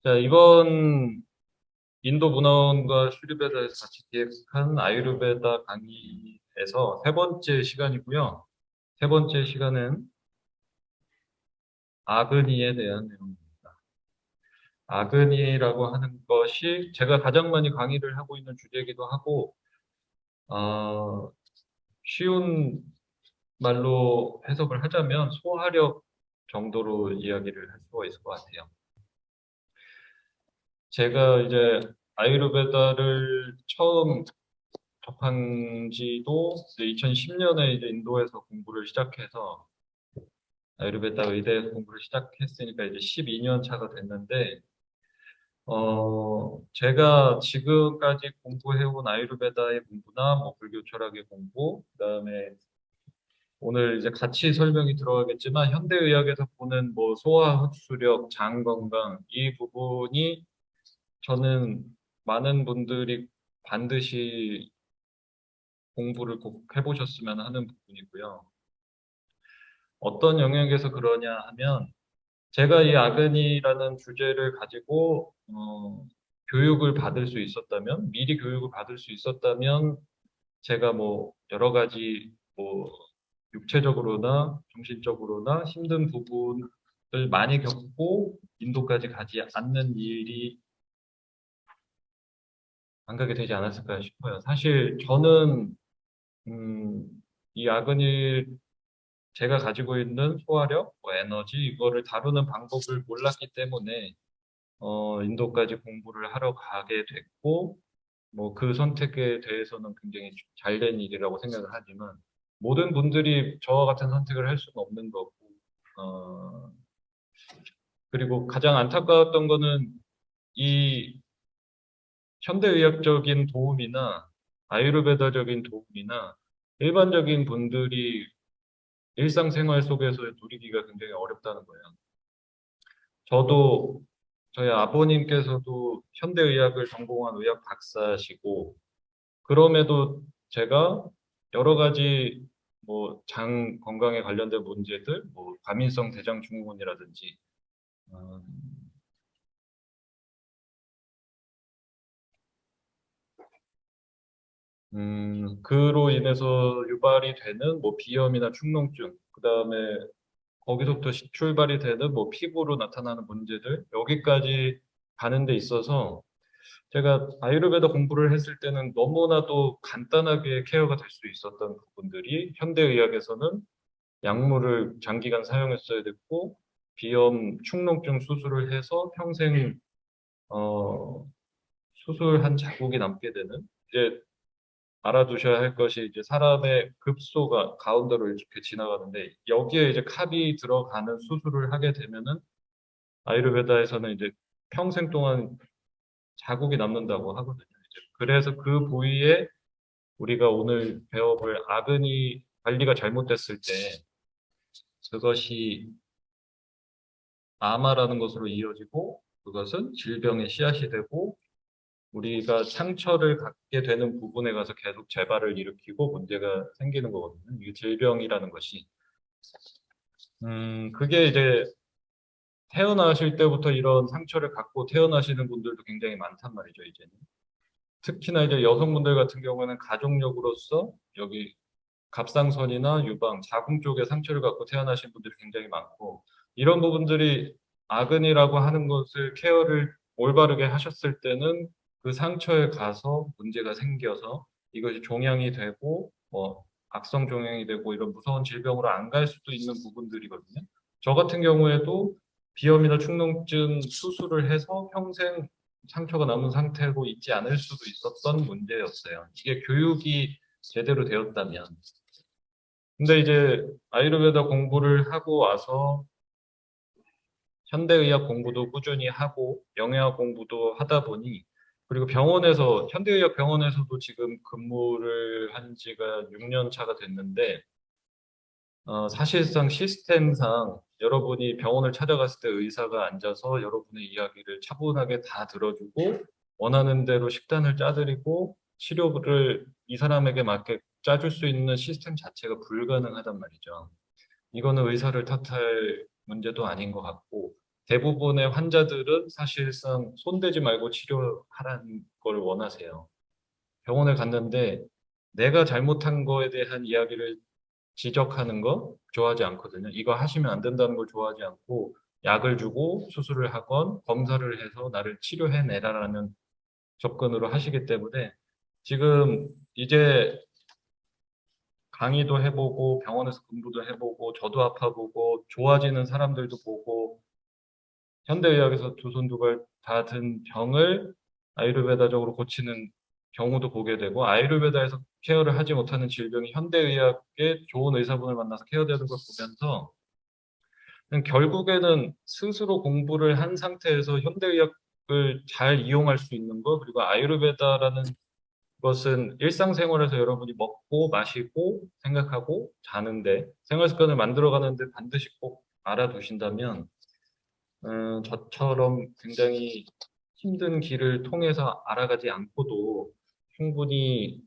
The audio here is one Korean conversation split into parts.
자, 이번 인도 문화원과 슈리베다에서 같이 기획한 아유르베다 강의에서 세 번째 시간이고요. 세 번째 시간은 아그니에 대한 내용입니다. 아그니라고 하는 것이 제가 가장 많이 강의를 하고 있는 주제이기도 하고, 어, 쉬운 말로 해석을 하자면 소화력 정도로 이야기를 할 수가 있을 것 같아요. 제가 이제 아유르베다를 처음 접한 지도 2010년에 이제 인도에서 공부를 시작해서 아유르베다 의대에서 공부를 시작했으니까 이제 12년 차가 됐는데 제가 지금까지 공부해온 아유르베다의 공부나 뭐 불교 철학의 공부, 그다음에 오늘 이제 같이 설명이 들어가겠지만 현대의학에서 보는 뭐 소화 흡수력, 장 건강 이 부분이 저는 많은 분들이 반드시 공부를 꼭 해보셨으면 하는 부분이고요. 어떤 영역에서 그러냐 하면 제가 이 아근이라는 주제를 가지고 교육을 받을 수 있었다면 미리 교육을 받을 수 있었다면 제가 뭐 여러 가지 뭐 육체적으로나 정신적으로나 힘든 부분을 많이 겪고 인도까지 가지 않는 일이 안 가게 되지 않았을까 싶어요. 사실 저는 음, 이 아근이 제가 가지고 있는 소화력, 뭐 에너지 이거를 다루는 방법을 몰랐기 때문에 인도까지 공부를 하러 가게 됐고 뭐 그 선택에 대해서는 굉장히 잘된 일이라고 생각을 하지만 모든 분들이 저와 같은 선택을 할 수는 없는 거고 어, 그리고 가장 안타까웠던 거는 이 현대의학적인 도움이나 아유르베다적인 도움이나 일반적인 분들이 일상생활 속에서 누리기가 굉장히 어렵다는 거예요. 저도 저희 아버님께서도 현대의학을 전공한 의학 박사시고 그럼에도 제가 여러 가지 뭐 장 건강에 관련된 문제들, 뭐 과민성 대장 증후군이라든지 어, 그로 인해서 유발이 되는 뭐 비염이나 축농증, 그다음에 거기서부터 출발이 되는 뭐 피부로 나타나는 문제들 여기까지 가는 데 있어서 제가 아유르베다 공부를 했을 때는 너무나도 간단하게 케어가 될 수 있었던 부분들이 현대의학에서는 약물을 장기간 사용했어야 됐고 비염, 축농증 수술을 해서 평생 어, 수술한 자국이 남게 되는 이제 알아두셔야 할 것이 이제 사람의 급소가 가운데로 이렇게 지나가는데 여기에 이제 캅이 들어가는 수술을 하게 되면은 아유르베다에서는 이제 평생 동안 자국이 남는다고 하거든요. 이제 그래서 그 부위에 우리가 오늘 배워볼 아근이 관리가 잘못됐을 때 그것이 아마라는 것으로 이어지고 그것은 질병의 씨앗이 되고 우리가 상처를 갖게 되는 부분에 가서 계속 재발을 일으키고 문제가 생기는 거거든요. 이게 질병이라는 것이. 그게 이제 태어나실 때부터 이런 상처를 갖고 태어나시는 분들도 굉장히 많단 말이죠, 이제는. 특히나 이제 여성분들 같은 경우는 가족력으로서 여기 갑상선이나 유방, 자궁 쪽에 상처를 갖고 태어나신 분들이 굉장히 많고 이런 부분들이 아근이라고 하는 것을 케어를 올바르게 하셨을 때는 그 상처에 가서 문제가 생겨서 이것이 종양이 되고 뭐 악성 종양이 되고 이런 무서운 질병으로 안 갈 수도 있는 부분들이거든요. 저 같은 경우에도 비염이나 축농증 수술을 해서 평생 상처가 남은 상태로 있지 않을 수도 있었던 문제였어요. 이게 교육이 제대로 되었다면 근데 이제 아유르베다 공부를 하고 와서 현대의학 공부도 꾸준히 하고 영양학 공부도 하다 보니 그리고 병원에서 현대의학 병원에서도 지금 근무를 한 지가 6년 차가 됐는데 사실상 시스템상 여러분이 병원을 찾아갔을 때 의사가 앉아서 여러분의 이야기를 차분하게 다 들어주고 원하는 대로 식단을 짜드리고 치료를 이 사람에게 맞게 짜줄 수 있는 시스템 자체가 불가능하단 말이죠. 이거는 의사를 탓할 문제도 아닌 것 같고, 대부분의 환자들은 사실상 손대지 말고 치료하라는 걸 원하세요. 병원에 갔는데 내가 잘못한 거에 대한 이야기를 지적하는 거 좋아하지 않거든요. 이거 하시면 안 된다는 걸 좋아하지 않고 약을 주고 수술을 하건 검사를 해서 나를 치료해내라라는 접근으로 하시기 때문에 지금 이제 강의도 해보고 병원에서 근무도 해보고 저도 아파보고 좋아지는 사람들도 보고 현대의학에서 두 손 두 발 다 든 병을 아유르베다적으로 고치는 경우도 보게 되고 아유르베다에서 케어를 하지 못하는 질병이 현대의학의 좋은 의사분을 만나서 케어되는 걸 보면서 결국에는 스스로 공부를 한 상태에서 현대의학을 잘 이용할 수 있는 거 그리고 아유르베다라는 것은 일상생활에서 여러분이 먹고 마시고 생각하고 자는데 생활 습관을 만들어가는데 반드시 꼭 알아두신다면 저처럼 굉장히 힘든 길을 통해서 알아가지 않고도 충분히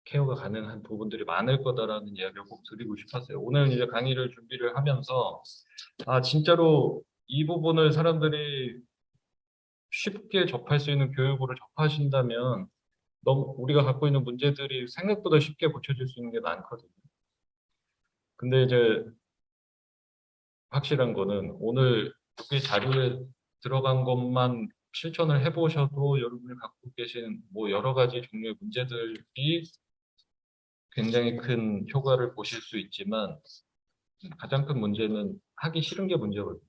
케어가 가능한 부분들이 많을 거다라는 이야기를 꼭 드리고 싶었어요. 오늘 이제 강의를 준비를 하면서 진짜로 이 부분을 사람들이 쉽게 접할 수 있는 교육으로 접하신다면 너무 우리가 갖고 있는 문제들이 생각보다 쉽게 고쳐질 수 있는 게 많거든요. 근데 이제 확실한 거는 오늘 여기 자료에 들어간 것만 실천을 해보셔도 여러분이 갖고 계신 뭐 여러 가지 종류의 문제들이 굉장히 큰 효과를 보실 수 있지만 가장 큰 문제는 하기 싫은 게 문제거든요.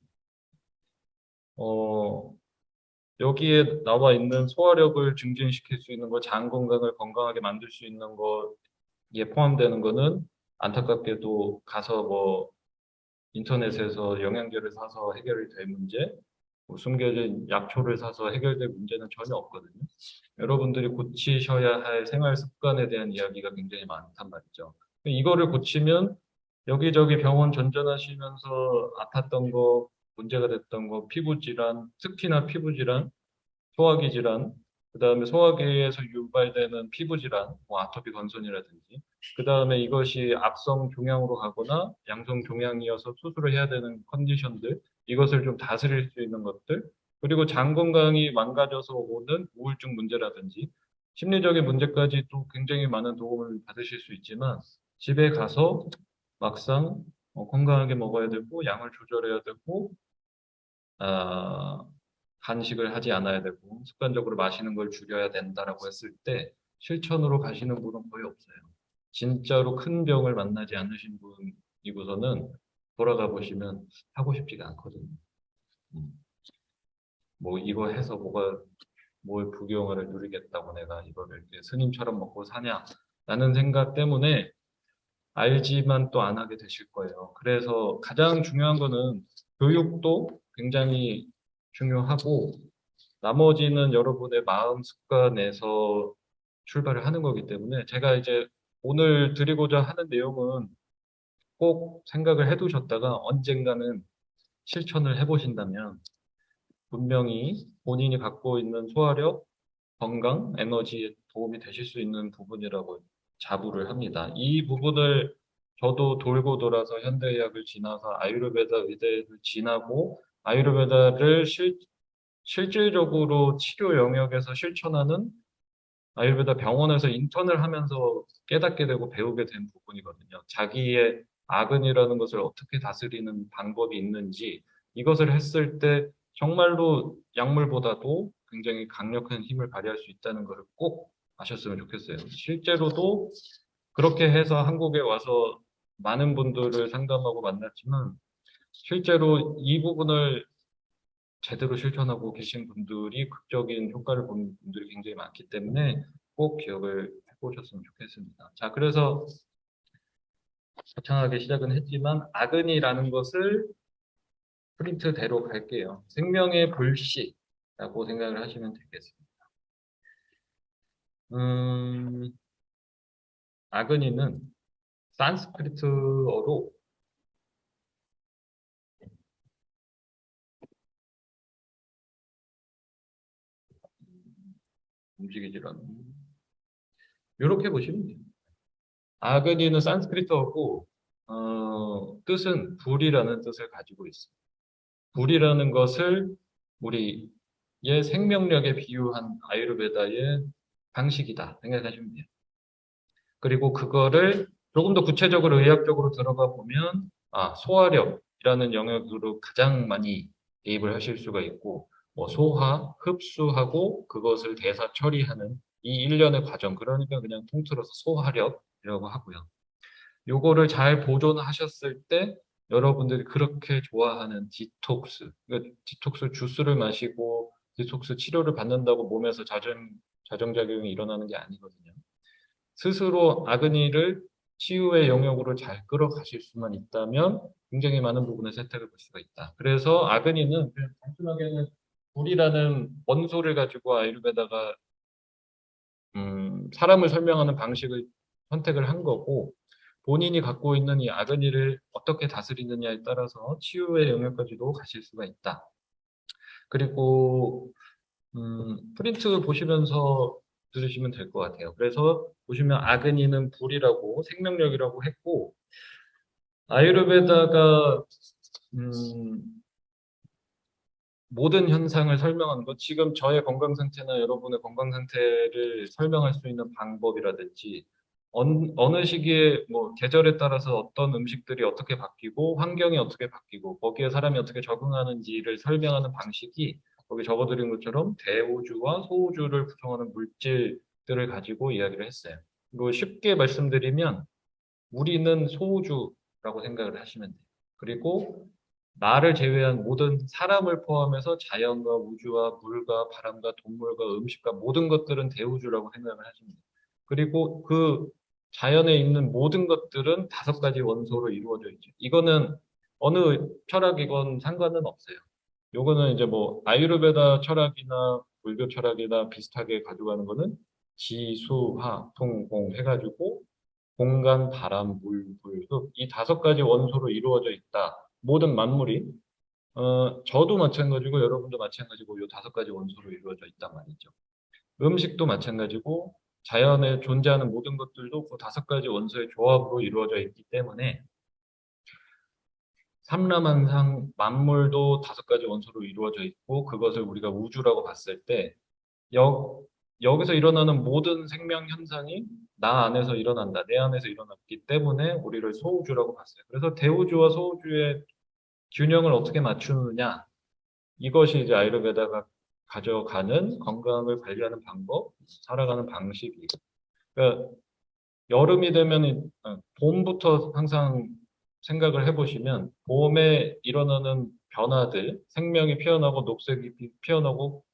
어, 여기에 나와 있는 소화력을 증진시킬 수 있는 거, 장 건강을 건강하게 만들 수 있는 거에 포함되는 거는 안타깝게도 가서 뭐 인터넷에서 영양제를 사서 해결이 될 문제, 뭐 숨겨진 약초를 사서 해결될 문제는 전혀 없거든요. 여러분들이 고치셔야 할 생활 습관에 대한 이야기가 굉장히 많단 말이죠. 이거를 고치면 여기저기 병원 전전하시면서 아팠던 거, 문제가 됐던 거, 피부 질환, 특히나 피부 질환, 소화기 질환, 그다음에 소화기에서 유발되는 피부 질환, 뭐 아토피 건선이라든지, 그다음에 이것이 악성 종양으로 가거나 양성 종양이어서 수술을 해야 되는 컨디션들, 이것을 좀 다스릴 수 있는 것들, 그리고 장 건강이 망가져서 오는 우울증 문제라든지 심리적인 문제까지 또 굉장히 많은 도움을 받으실 수 있지만 집에 가서 막상 건강하게 먹어야 되고 양을 조절해야 되고 아, 간식을 하지 않아야 되고 습관적으로 마시는 걸 줄여야 된다라고 했을 때 실천으로 가시는 분은 거의 없어요. 진짜로 큰 병을 만나지 않으신 분이고서는 돌아가 보시면 하고 싶지가 않거든요. 음. 뭐 이거 해서 뭐가 뭘 부귀영화를 누리겠다고 내가 이거를 이렇게 스님처럼 먹고 사냐라는 생각 때문에 알지만 또 안 하게 되실 거예요. 그래서 가장 중요한 거는 교육도 굉장히 중요하고 나머지는 여러분의 마음 습관에서 출발을 하는 거기 때문에 제가 이제 오늘 드리고자 하는 내용은 꼭 생각을 해두셨다가 언젠가는 실천을 해보신다면 분명히 본인이 갖고 있는 소화력, 건강, 에너지에 도움이 되실 수 있는 부분이라고 자부를 합니다. 이 부분을 저도 돌고 돌아서 현대의학을 지나서 아유르베다 의대를 지나고 아유르베다를 실질적으로 치료 영역에서 실천하는 아유르베다 병원에서 인턴을 하면서 깨닫게 되고 배우게 된 부분이거든요. 자기의 아근이라는 것을 어떻게 다스리는 방법이 있는지 이것을 했을 때 정말로 약물보다도 굉장히 강력한 힘을 발휘할 수 있다는 것을 꼭 아셨으면 좋겠어요. 실제로도 그렇게 해서 한국에 와서 많은 분들을 상담하고 만났지만 실제로 이 부분을 제대로 실천하고 계신 분들이 극적인 효과를 보는 분들이 굉장히 많기 때문에 꼭 기억을 해보셨으면 좋겠습니다. 자, 그래서 거창하게 시작은 했지만 아근이라는 것을 프린트대로 갈게요. 생명의 불씨라고 생각을 하시면 되겠습니다. 음, 아그니는 산스크리트어로 움직이질 않는 이렇게 보시면 돼요. 아그니는 산스크리트어고 뜻은 불이라는 뜻을 가지고 있습니다. 불이라는 것을 우리의 생명력에 비유한 아유르베다의 방식이다 생각하시면 돼요. 그리고 그거를 조금 더 구체적으로 의학적으로 들어가 보면 소화력이라는 영역으로 가장 많이 대입을 하실 수가 있고 뭐 소화, 흡수하고 그것을 대사 처리하는 이 일련의 과정 그러니까 그냥 통틀어서 소화력이라고 하고요. 요거를 잘 보존하셨을 때 여러분들이 그렇게 좋아하는 디톡스, 그러니까 디톡스 주스를 마시고 디톡스 치료를 받는다고 몸에서 자정작용이 일어나는 게 아니거든요. 스스로 아그니를 치유의 영역으로 잘 끌어가실 수만 있다면 굉장히 많은 부분에서 혜택을 볼 수가 있다. 그래서 아그니는 그냥 단순하게는 불이라는 원소를 가지고 아유르베다가 사람을 설명하는 방식을 선택을 한 거고 본인이 갖고 있는 이 아그니를 어떻게 다스리느냐에 따라서 치유의 영역까지도 가실 수가 있다. 그리고 프린트 보시면서 들으시면 될 것 같아요. 그래서 보시면 아그니는 불이라고 생명력이라고 했고 아유르베다가 음, 모든 현상을 설명하는 것, 지금 저의 건강 상태나 여러분의 건강 상태를 설명할 수 있는 방법이라든지 어느 시기에 뭐 계절에 따라서 어떤 음식들이 어떻게 바뀌고 환경이 어떻게 바뀌고 거기에 사람이 어떻게 적응하는지를 설명하는 방식이 거기 적어드린 것처럼 대우주와 소우주를 구성하는 물질들을 가지고 이야기를 했어요. 그리고 쉽게 말씀드리면 우리는 소우주라고 생각을 하시면 돼요. 그리고 나를 제외한 모든 사람을 포함해서 자연과 우주와 물과 바람과 동물과 음식과 모든 것들은 대우주라고 생각을 하시면 돼요. 그리고 그 자연에 있는 모든 것들은 다섯 가지 원소로 이루어져 있죠. 이거는 어느 철학이건 상관은 없어요. 요거는 이제 뭐 아유르베다 철학이나 불교 철학이나 비슷하게 가져가는 거는 지수화, 통, 공 해가지고 공간, 바람, 물, 불, 흙, 이 다섯 가지 원소로 이루어져 있다. 모든 만물이 저도 마찬가지고 여러분도 마찬가지고 이 다섯 가지 원소로 이루어져 있단 말이죠. 음식도 마찬가지고 자연에 존재하는 모든 것들도 그 다섯 가지 원소의 조합으로 이루어져 있기 때문에 삼라만상 만물도 다섯 가지 원소로 이루어져 있고 그것을 우리가 우주라고 봤을 때 여, 여기서 일어나는 모든 생명 현상이 나 안에서 일어난다, 내 안에서 일어났기 때문에 우리를 소우주라고 봤어요. 그래서 대우주와 소우주의 균형을 어떻게 맞추느냐, 이것이 이제 아유르베다가 가져가는 건강을 관리하는 방법, 살아가는 방식이. 그러니까 여름이 되면 봄부터 항상 생각을 해보시면 봄에 일어나는 변화들, 생명이 피어나고 녹색이 피어나고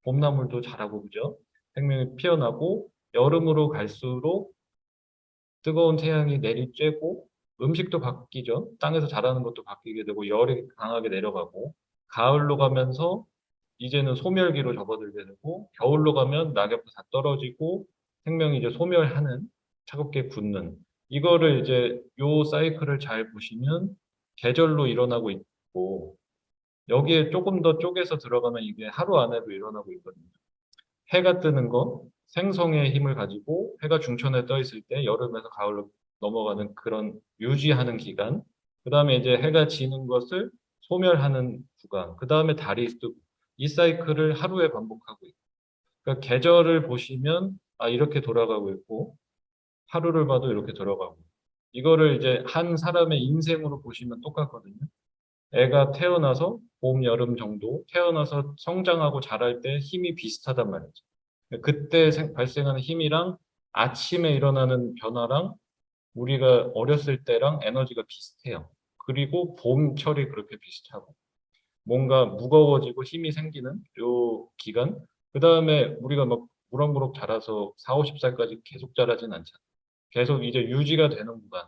봄나물도 자라고 그죠? 생명이 피어나고 여름으로 갈수록 뜨거운 태양이 내리쬐고 음식도 바뀌죠. 땅에서 자라는 것도 바뀌게 되고 열이 강하게 내려가고 가을로 가면서 이제는 소멸기로 접어들게 되고 겨울로 가면 낙엽도 다 떨어지고 생명이 이제 소멸하는 차갑게 굳는 이거를 이제 요 사이클을 잘 보시면 계절로 일어나고 있고 여기에 조금 더 쪼개서 들어가면 이게 하루 안에도 일어나고 있거든요. 해가 뜨는 거, 생성의 힘을 가지고 해가 중천에 떠 있을 때 여름에서 가을로 넘어가는 그런 유지하는 기간, 그 다음에 이제 해가 지는 것을 소멸하는 구간, 그 다음에 달이 뜨고 이 사이클을 하루에 반복하고 있고, 그러니까 계절을 보시면 이렇게 돌아가고 있고 하루를 봐도 이렇게 돌아가고 이거를 이제 한 사람의 인생으로 보시면 똑같거든요. 애가 태어나서 봄, 여름 정도 태어나서 성장하고 자랄 때 힘이 비슷하단 말이죠. 그때 발생하는 힘이랑 아침에 일어나는 변화랑 우리가 어렸을 때랑 에너지가 비슷해요. 그리고 봄철이 그렇게 비슷하고 뭔가 무거워지고 힘이 생기는 요 기간. 그 다음에 우리가 막 무럭무럭 자라서 4, 50살까지 계속 자라진 않잖아요. 계속 이제 유지가 되는 구간,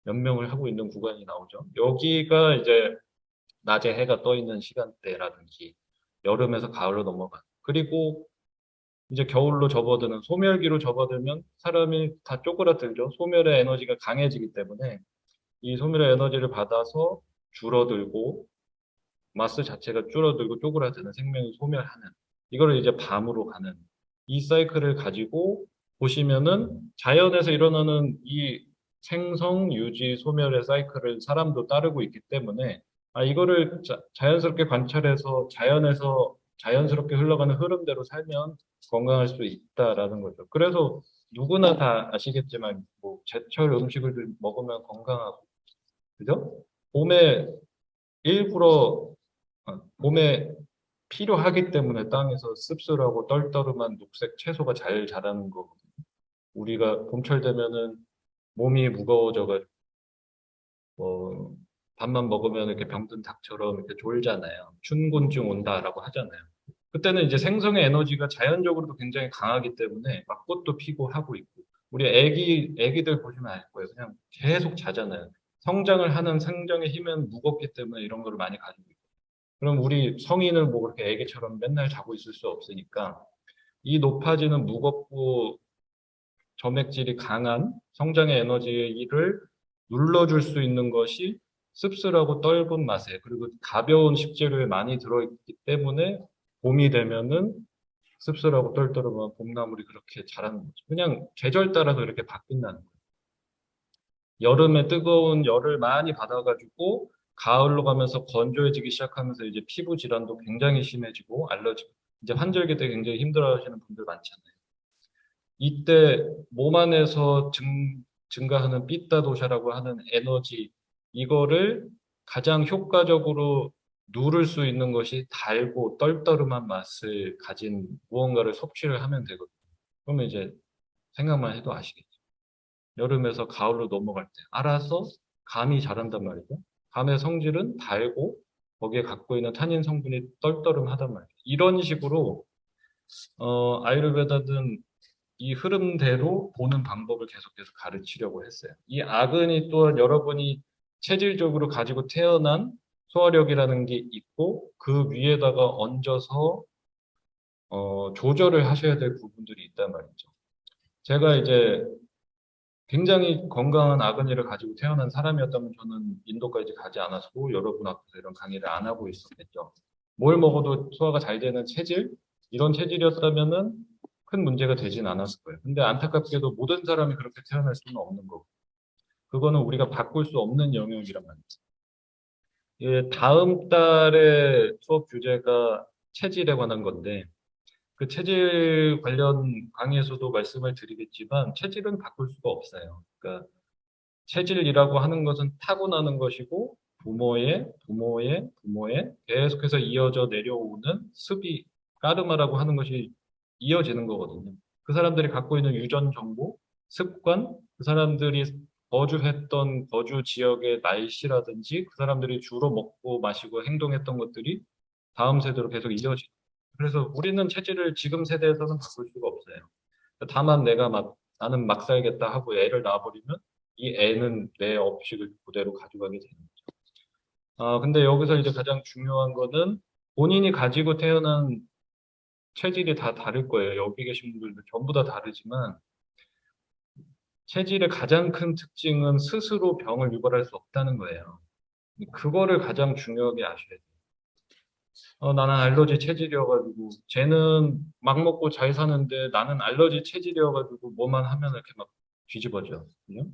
연명을 하고 있는 구간이 나오죠. 여기가 이제 낮에 해가 떠 있는 시간대라든지 여름에서 가을로 넘어가는. 그리고 이제 겨울로 접어드는 소멸기로 접어들면 사람이 다 쪼그라들죠. 소멸의 에너지가 강해지기 때문에 이 소멸의 에너지를 받아서 줄어들고 마스 자체가 줄어들고 쪼그라드는 생명이 소멸하는 이거를 이제 밤으로 가는 이 사이클을 가지고 보시면은 자연에서 일어나는 이 생성, 유지, 소멸의 사이클을 사람도 따르고 있기 때문에 이거를 자연스럽게 관찰해서 자연에서 자연스럽게 흘러가는 흐름대로 살면 건강할 수 있다라는 거죠. 그래서 누구나 다 아시겠지만 뭐 제철 음식을 먹으면 건강하고, 그죠? 봄에 일부러 봄에 필요하기 때문에 땅에서 씁쓸하고 떨떠름한 녹색 채소가 잘 자라는 거거든요. 우리가 봄철 되면은 몸이 무거워져가지고 뭐 밥만 먹으면 이렇게 병든 닭처럼 이렇게 졸잖아요. 춘곤증 온다라고 하잖아요. 그때는 이제 생성의 에너지가 자연적으로도 굉장히 강하기 때문에 막 꽃도 피고 하고 있고, 우리 애기들 보시면 알 거예요. 그냥 계속 자잖아요. 성장을 하는 생장의 힘은 무겁기 때문에 이런 걸 많이 가지고 있고. 그럼 우리 성인은 뭐 그렇게 애기처럼 맨날 자고 있을 수 없으니까 이 높아지는 무겁고 점액질이 강한 성장의 에너지를 눌러줄 수 있는 것이 씁쓸하고 떫은 맛에, 그리고 가벼운 식재료에 많이 들어있기 때문에 봄이 되면은 씁쓸하고 떨떠름한 봄나물이 그렇게 자라는 거죠. 그냥 계절 따라서 이렇게 바뀐다는 거예요. 여름에 뜨거운 열을 많이 받아가지고 가을로 가면서 건조해지기 시작하면서 이제 피부 질환도 굉장히 심해지고 알러지, 이제 환절기 때 굉장히 힘들어하시는 분들 많잖아요. 이때 몸 안에서 증가하는 비타 도샤라고 하는 에너지, 이거를 가장 효과적으로 누를 수 있는 것이 달고 떨떠름한 맛을 가진 무언가를 섭취를 하면 되거든요. 그러면 이제 생각만 해도 아시겠죠. 여름에서 가을로 넘어갈 때 알아서 감이 자란단 말이죠. 감의 성질은 달고 거기에 갖고 있는 타닌 성분이 떨떠름하단 말이죠. 이런 식으로 아유르베다는 이 흐름대로 보는 방법을 계속해서 가르치려고 했어요. 이 아근이 또한 여러분이 체질적으로 가지고 태어난 소화력이라는 게 있고 그 위에다가 얹어서 조절을 하셔야 될 부분들이 있단 말이죠. 제가 이제 굉장히 건강한 아근이를 가지고 태어난 사람이었다면 저는 인도까지 가지 않았고 여러분 앞에서 이런 강의를 안 하고 있었겠죠. 뭘 먹어도 소화가 잘 되는 체질? 이런 체질이었다면은 큰 문제가 되진 않았을 거예요. 근데 안타깝게도 모든 사람이 그렇게 태어날 수는 없는 거고. 그거는 우리가 바꿀 수 없는 영역이란 말이죠. 예, 다음 달에 수업 주제가 체질에 관한 건데, 그 체질 관련 강의에서도 말씀을 드리겠지만, 체질은 바꿀 수가 없어요. 그러니까 체질이라고 하는 것은 타고나는 것이고 부모의 계속해서 이어져 내려오는 습이 까르마라고 하는 것이 이어지는 거거든요. 그 사람들이 갖고 있는 유전 정보, 습관, 그 사람들이 거주했던 거주 지역의 날씨라든지 그 사람들이 주로 먹고 마시고 행동했던 것들이 다음 세대로 계속 이어지죠. 그래서 우리는 체질을 지금 세대에서는 바꿀 수가 없어요. 다만 나는 막 살겠다 하고 애를 낳아버리면 이 애는 내 업식을 그대로 가져가게 되는 거죠. 근데 여기서 이제 가장 중요한 거는 본인이 가지고 태어난 체질이 다 다를 거예요. 여기 계신 분들도 전부 다 다르지만 체질의 가장 큰 특징은 스스로 병을 유발할 수 없다는 거예요. 그거를 가장 중요하게 아셔야 돼요. 나는 알러지 체질이어가지고 쟤는 막 먹고 잘 사는데 나는 알러지 체질이어가지고 뭐만 하면 이렇게 막 뒤집어져. 그죠?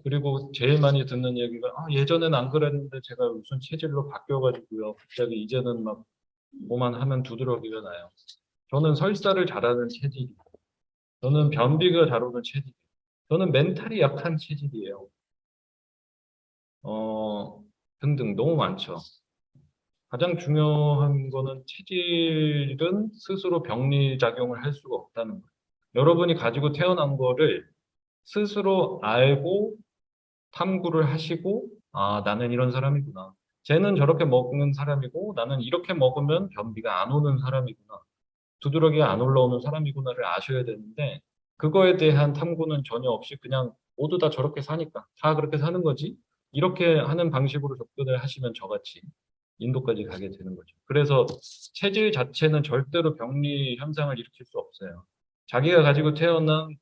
그리고 제일 많이 듣는 얘기가 예전엔 안 그랬는데 제가 무슨 체질로 바뀌어가지고요. 갑자기 이제는 막 뭐만 하면 두드러기가 나요. 저는 설사를 잘하는 체질이고 저는 변비가 잘 오는 체질. 저는 멘탈이 약한 체질이에요. 어, 등등 너무 많죠. 가장 중요한 거는 체질은 스스로 병리작용을 할 수가 없다는 거예요. 여러분이 가지고 태어난 거를 스스로 알고 탐구를 하시고, 나는 이런 사람이구나. 쟤는 저렇게 먹는 사람이고, 나는 이렇게 먹으면 변비가 안 오는 사람이구나. 두드러기가 안 올라오는 사람이구나를 아셔야 되는데, 그거에 대한 탐구는 전혀 없이 그냥 모두 다 저렇게 사니까, 다 그렇게 사는 거지. 이렇게 하는 방식으로 접근을 하시면 저같이 인도까지 가게 되는 거죠. 그래서 체질 자체는 절대로 병리 현상을 일으킬 수 없어요. 자기가 가지고 태어난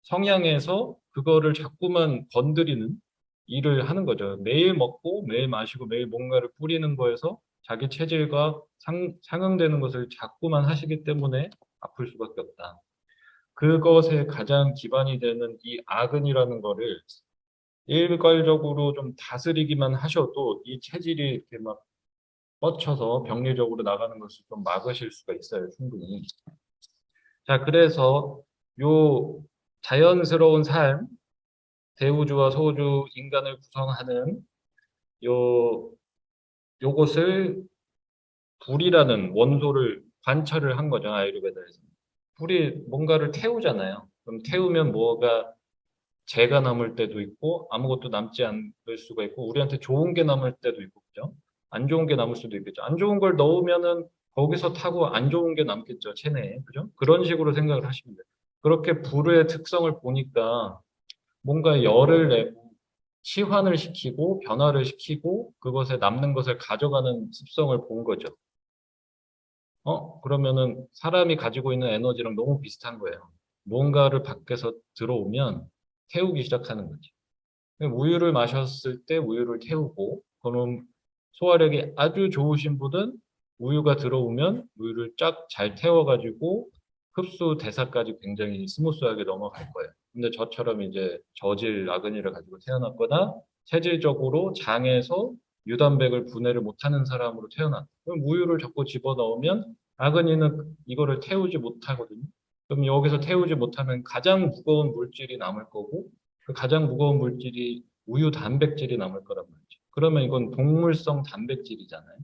성향에서 그거를 자꾸만 건드리는 일을 하는 거죠. 매일 먹고 매일 마시고 매일 뭔가를 뿌리는 거에서 자기 체질과 상응되는 것을 자꾸만 하시기 때문에 아플 수밖에 없다. 그것에 가장 기반이 되는 이 아근이라는 거를 일괄적으로 좀 다스리기만 하셔도 이 체질이 이렇게 막 뻗쳐서 병리적으로 나가는 것을 좀 막으실 수가 있어요, 충분히. 자, 그래서 요 자연스러운 삶, 대우주와 소우주 인간을 구성하는 요 요것을 불이라는 원소를 관찰을 한 거죠, 아유르베다에서. 불이 뭔가를 태우잖아요. 그럼 태우면 뭐가 재가 남을 때도 있고 아무것도 남지 않을 수가 있고 우리한테 좋은 게 남을 때도 있고 그죠? 안 좋은 게 남을 수도 있겠죠. 안 좋은 걸 넣으면은 거기서 타고 안 좋은 게 남겠죠, 체내에. 그죠? 그런 식으로 생각을 하시면 돼요. 그렇게 불의 특성을 보니까 뭔가 열을 내고 치환을 시키고 변화를 시키고 그것에 남는 것을 가져가는 습성을 본 거죠. 그러면은 사람이 가지고 있는 에너지랑 너무 비슷한 거예요. 무언가를 밖에서 들어오면 태우기 시작하는 거죠. 우유를 마셨을 때 우유를 태우고, 그럼 소화력이 아주 좋으신 분은 우유가 들어오면 우유를 쫙 잘 태워가지고 흡수 대사까지 굉장히 스무스하게 넘어갈 거예요. 근데 저처럼 이제 저질 아그니를 가지고 태어났거나 체질적으로 장에서 유단백을 분해를 못하는 사람으로 태어났다. 그럼 우유를 자꾸 집어넣으면 아그니는 이거를 태우지 못하거든요. 그럼 여기서 태우지 못하면 가장 무거운 물질이 남을 거고 그 가장 무거운 물질이 우유 단백질이 남을 거란 말이죠. 그러면 이건 동물성 단백질이잖아요.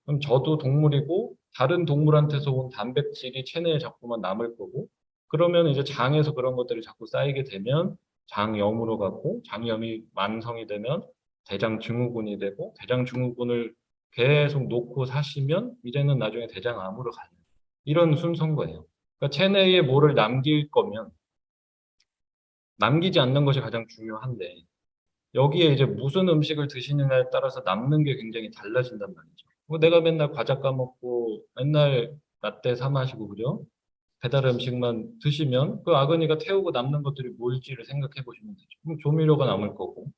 그럼 저도 동물이고 다른 동물한테서 온 단백질이 체내에 자꾸만 남을 거고 그러면 이제 장에서 그런 것들이 자꾸 쌓이게 되면 장염으로 가고 장염이 만성이 되면 대장 증후군이 되고 대장 증후군을 계속 놓고 사시면 이제는 나중에 대장암으로 가는 이런 순서인 거예요. 그러니까 체내에 뭐를 남길 거면 남기지 않는 것이 가장 중요한데 여기에 이제 무슨 음식을 드시느냐에 따라서 남는 게 굉장히 달라진단 말이죠. 뭐 내가 맨날 과자 까먹고 맨날 라떼 사 마시고 그죠? 배달 음식만 드시면 그 아그니가 태우고 남는 것들이 뭘지를 생각해 보시면 되죠. 그럼 조미료가 남을 거고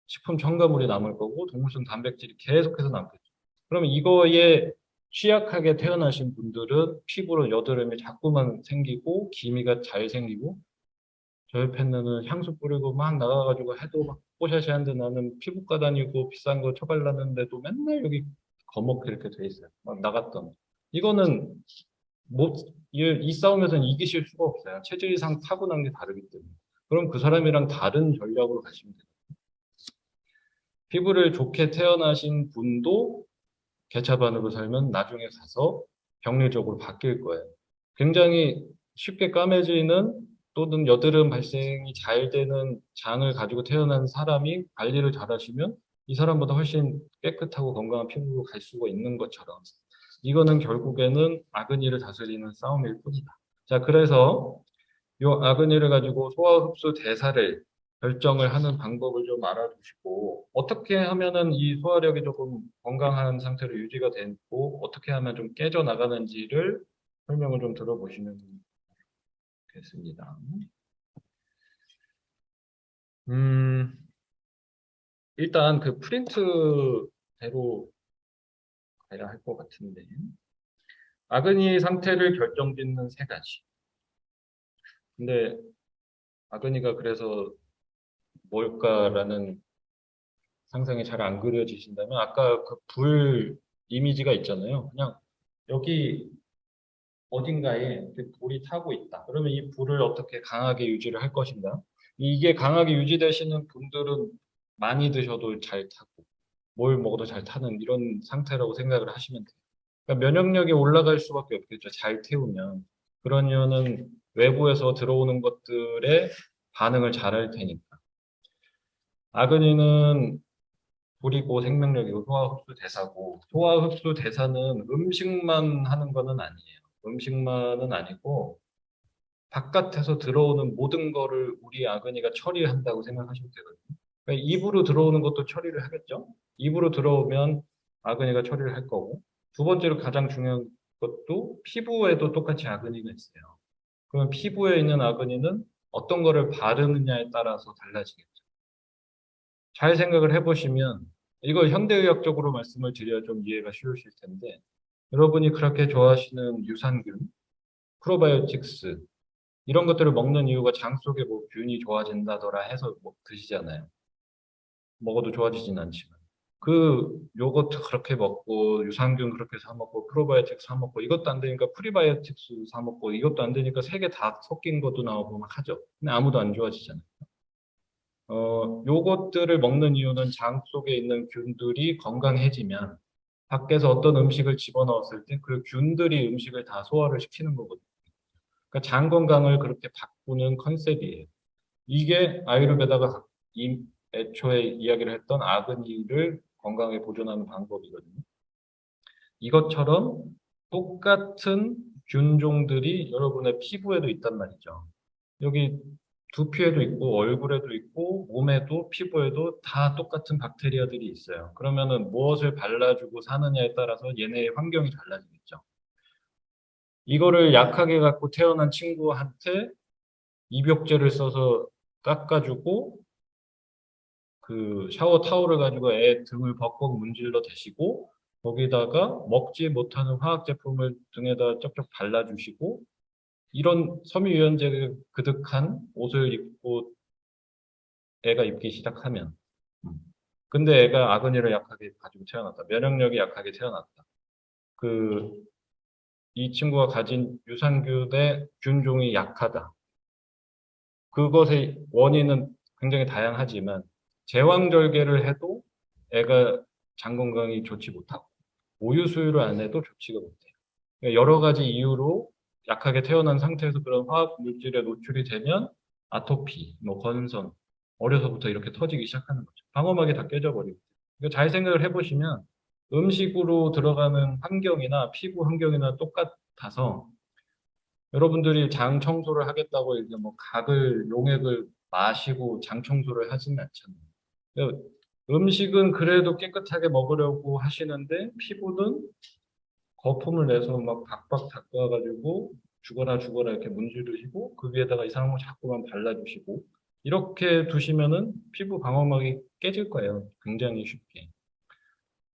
식품 첨가물이 남을 거고 동물성 단백질이 계속해서 남겠죠. 그러면 이거에 취약하게 태어나신 분들은 피부로 여드름이 자꾸만 생기고 기미가 잘 생기고 저희 팬네는 향수 뿌리고 막 나가가지고 해도 막 뽀샤시한데 나는 피부과 다니고 비싼 거 처발랐는데도 맨날 여기 거먹게 이렇게 돼 있어요. 막 나갔던. 이거는 못, 이 싸움에서는 이기실 수가 없어요. 체질 이상 타고난 게 다르기 때문에. 그럼 그 사람이랑 다른 전략으로 가시면 돼요. 피부를 좋게 태어나신 분도 개차반으로 살면 나중에 가서 병리적으로 바뀔 거예요. 굉장히 쉽게 까매지는 또는 여드름 발생이 잘 되는 장을 가지고 태어난 사람이 관리를 잘 하시면 이 사람보다 훨씬 깨끗하고 건강한 피부로 갈 수가 있는 것처럼 이거는 결국에는 아그니를 다스리는 싸움일 뿐이다. 자, 그래서 이 아그니를 가지고 소화 흡수 대사를 결정을 하는 방법을 좀 알아두시고 어떻게 하면은 이 소화력이 조금 건강한 상태로 유지가 되고 어떻게 하면 좀 깨져 나가는지를 설명을 좀 들어보시면 좋겠습니다. 음, 일단 그 프린트대로 가야 할 것 같은데 아그니 상태를 결정짓는 세 가지. 근데 아그니가 그래서 뭘까라는 상상이 잘 안 그려지신다면 아까 그 불 이미지가 있잖아요. 그냥 여기 어딘가에 그 불이 타고 있다. 그러면 이 불을 어떻게 강하게 유지를 할 것인가? 이게 강하게 유지되시는 분들은 많이 드셔도 잘 타고 뭘 먹어도 잘 타는 이런 상태라고 생각을 하시면 돼요. 그러니까 면역력이 올라갈 수밖에 없겠죠. 잘 태우면. 그런 이유는 외부에서 들어오는 것들에 반응을 잘 할 테니까. 아그니는 불이고 생명력이고 소화흡수 대사고 소화흡수 대사는 음식만 하는 거는 아니에요. 음식만은 아니고 바깥에서 들어오는 모든 거를 우리 아그니가 처리한다고 생각하시면 되거든요. 그러니까 입으로 들어오는 것도 처리를 하겠죠. 입으로 들어오면 아그니가 처리를 할 거고 두 번째로 가장 중요한 것도 피부에도 똑같이 아그니가 있어요. 그러면 피부에 있는 아그니는 어떤 거를 바르느냐에 따라서 달라지겠죠. 잘 생각을 해보시면 이걸 현대의학적으로 말씀을 드려야 좀 이해가 쉬우실 텐데 여러분이 그렇게 좋아하시는 유산균, 프로바이오틱스 이런 것들을 먹는 이유가 장 속에 뭐 균이 좋아진다더라 해서 뭐 드시잖아요. 먹어도 좋아지진 않지만 그 요거트 그렇게 먹고 유산균 그렇게 사 먹고 프로바이오틱 사 먹고 이것도 안 되니까 프리바이오틱스 사 먹고 이것도 안 되니까 세 개 다 섞인 것도 나오고 막 하죠. 근데 아무도 안 좋아지잖아요. 요것들을 먹는 이유는 장 속에 있는 균들이 건강해지면 밖에서 어떤 음식을 집어넣었을 때 그 균들이 음식을 다 소화를 시키는 거거든요. 그러니까 장 건강을 그렇게 바꾸는 컨셉이에요. 이게 아유르베다가 애초에 이야기를 했던 아그니를 건강에 보존하는 방법이거든요. 이것처럼 똑같은 균종들이 여러분의 피부에도 있단 말이죠. 여기 두피에도 있고 얼굴에도 있고 몸에도 피부에도 다 똑같은 박테리아들이 있어요. 그러면은 무엇을 발라주고 사느냐에 따라서 얘네의 환경이 달라지겠죠. 이거를 약하게 갖고 태어난 친구한테 입욕제를 써서 닦아주고 그 샤워 타올을 가지고 애 등을 벅벅 문질러 대시고 거기다가 먹지 못하는 화학 제품을 등에다 쩍쩍 발라주시고 이런 섬유유연제 그득한 옷을 입고 애가 입기 시작하면 음. 근데 애가 아그니를 약하게 가지고 태어났다. 면역력이 약하게 태어났다. 그 이 친구가 가진 유산균의 균종이 약하다. 그것의 원인은 굉장히 다양하지만 제왕절개를 해도 애가 장 건강이 좋지 못하고 모유 수유를 안 해도 좋지가 못해요. 그러니까 여러 가지 이유로 약하게 태어난 상태에서 그런 화학 물질에 노출이 되면 아토피, 뭐 건선, 어려서부터 이렇게 터지기 시작하는 거죠. 방어막이 다 깨져버리고. 그러니까 잘 생각을 해보시면 음식으로 들어가는 환경이나 피부 환경이나 똑같아서 여러분들이 장 청소를 하겠다고 이제 뭐 각을 용액을 마시고 장 청소를 하지는 않잖아요. 그러니까 음식은 그래도 깨끗하게 먹으려고 하시는데 피부는 거품을 내서 막 박박 닦아가지고 죽어라 죽어라 이렇게 문지르시고 그 위에다가 이상한 거 자꾸만 발라주시고 이렇게 두시면은 피부 방어막이 깨질 거예요. 굉장히 쉽게.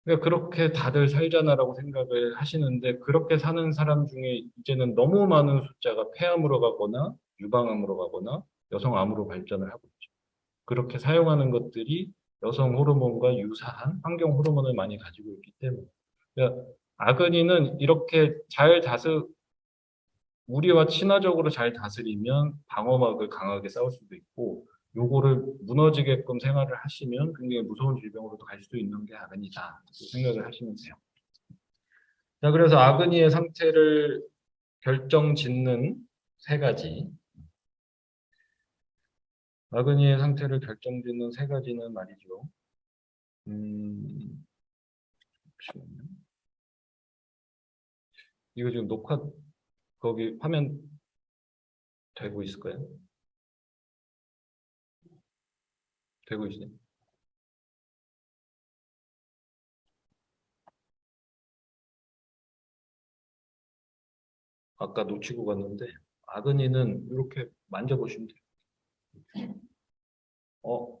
그러니까 그렇게 다들 살잖아라고 생각을 하시는데 그렇게 사는 사람 중에 이제는 너무 많은 숫자가 폐암으로 가거나 유방암으로 가거나 여성암으로 발전을 하고 있죠. 그렇게 사용하는 것들이 여성 호르몬과 유사한 환경 호르몬을 많이 가지고 있기 때문에. 그러니까 아그니는 이렇게 잘 우리와 친화적으로 잘 다스리면 방어막을 강하게 싸울 수도 있고 요거를 무너지게끔 생활을 하시면 굉장히 무서운 질병으로도 갈 수 있는 게 아그니다. 생각을 하시면 돼요. 자, 그래서 아그니의 상태를 결정짓는 세 가지. 아그니의 상태를 결정짓는 세 가지는 말이죠. 잠시만요. 이거 지금 녹화 거기 화면 되고 있을까요? 되고 있어요. 아까 놓치고 갔는데 아그니는 이렇게 만져보시면 돼요. 어,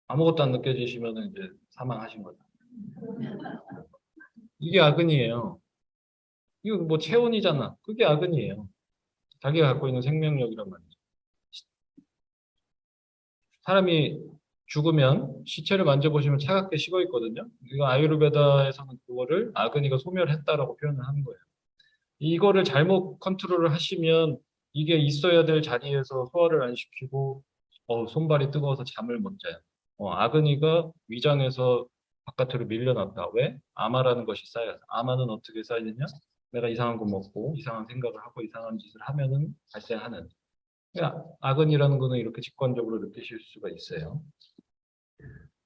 아무것도 안 느껴지시면 이제 사망하신 거죠. 이게 아근이에요. 이거 뭐 체온이잖아. 그게 아근이에요. 자기가 갖고 있는 생명력이란 말이죠. 사람이 죽으면 시체를 만져보시면 차갑게 식어 있거든요. 이거 아유르베다에서는 그거를 아그니가 소멸했다라고 표현을 하는 거예요. 이거를 잘못 컨트롤을 하시면 이게 있어야 될 자리에서 소화를 안 시키고 손발이 뜨거워서 잠을 못 자요. 아그니가 위장에서 바깥으로 밀려났다. 왜? 아마라는 것이 쌓여서. 아마는 어떻게 쌓이느냐? 내가 이상한 거 먹고 이상한 생각을 하고 이상한 짓을 하면은 발생하는. 그러니까 아그니라는 거는 이렇게 직관적으로 느끼실 수가 있어요.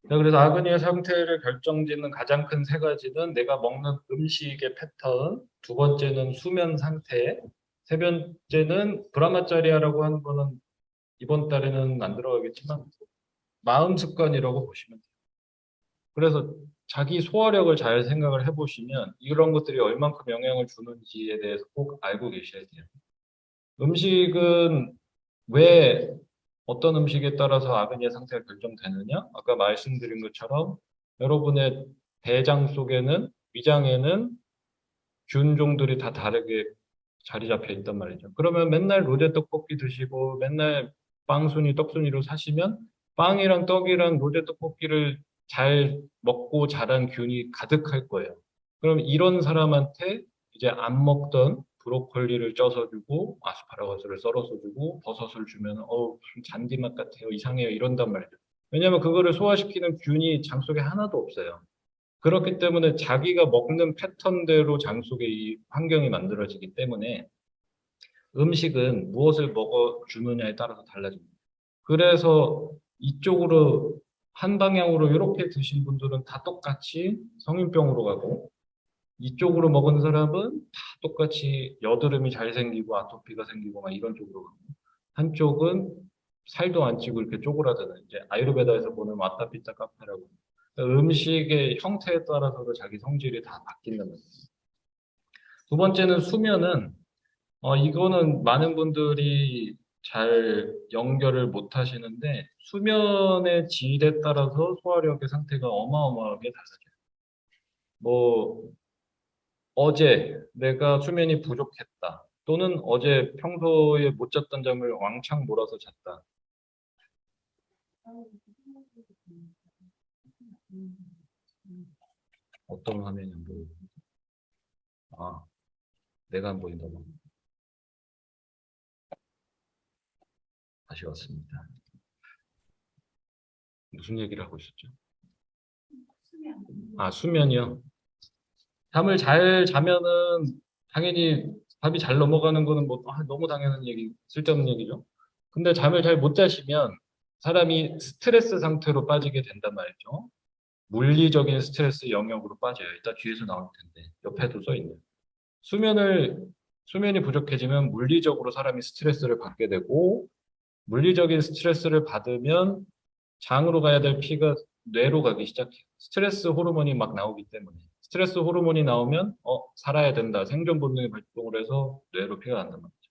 자, 그래서 아그니의 상태를 결정짓는 가장 큰 세 가지는 내가 먹는 음식의 패턴, 두 번째는 수면 상태, 세 번째는 브라마짜리아라고 하는 거는 이번 달에는 안 들어가겠지만 마음 습관이라고 보시면 돼요. 그래서 자기 소화력을 잘 생각을 해보시면 이런 것들이 얼만큼 영향을 주는지에 대해서 꼭 알고 계셔야 돼요. 음식은 왜 어떤 음식에 따라서 아그니의 상태가 결정되느냐? 아까 말씀드린 것처럼 여러분의 대장 속에는 위장에는 균종들이 다 다르게 자리 잡혀 있단 말이죠. 그러면 맨날 로제 떡볶이 드시고 맨날 빵순이 떡순이로 사시면 빵이랑 떡이랑 로제 떡볶이를 잘 먹고 자란 균이 가득할 거예요. 그럼 이런 사람한테 이제 안 먹던 브로콜리를 쪄서 주고 아스파라거스를 썰어서 주고 버섯을 주면 무슨 잔디맛 같아요. 이상해요. 이런단 말이죠. 왜냐하면 그거를 소화시키는 균이 장 속에 하나도 없어요. 그렇기 때문에 자기가 먹는 패턴대로 장 속에 이 환경이 만들어지기 때문에 음식은 무엇을 먹어주느냐에 따라서 달라집니다. 그래서 이쪽으로 한 방향으로 이렇게 드신 분들은 다 똑같이 성인병으로 가고 이쪽으로 먹은 사람은 다 똑같이 여드름이 잘 생기고 아토피가 생기고 막 이런 쪽으로 가고 한쪽은 살도 안 찌고 이렇게 쪼그라드는 이제 아유르베다에서 보는 왔다 피타 카페라고 그러니까 음식의 형태에 따라서도 자기 성질이 다 바뀐다는 거예요. 두 번째는 수면은 이거는 많은 분들이 잘 연결을 못 하시는데, 수면의 질에 따라서 소화력의 상태가 어마어마하게 달라져요. 뭐, 어제 내가 수면이 부족했다. 또는 어제 평소에 못 잤던 잠을 왕창 몰아서 잤다. 어떤 화면이 안 보이고. 아, 내가 안 보인다고. 다시 왔습니다. 무슨 얘기를 하고 있었죠? 아, 수면이요. 잠을 잘 자면은 당연히 밥이 잘 넘어가는 거는 뭐 너무 당연한 얘기, 쓸데없는 얘기죠. 근데 잠을 잘 못 자시면 사람이 스트레스 상태로 빠지게 된단 말이죠. 물리적인 스트레스 영역으로 빠져요. 이따 뒤에서 나올 텐데 옆에도 써 있네요. 수면을 수면이 부족해지면 물리적으로 사람이 스트레스를 받게 되고 물리적인 스트레스를 받으면 장으로 가야 될 피가 뇌로 가기 시작해요. 스트레스 호르몬이 막 나오기 때문에. 스트레스 호르몬이 나오면, 살아야 된다. 생존 본능이 발동을 해서 뇌로 피가 간단 말이죠.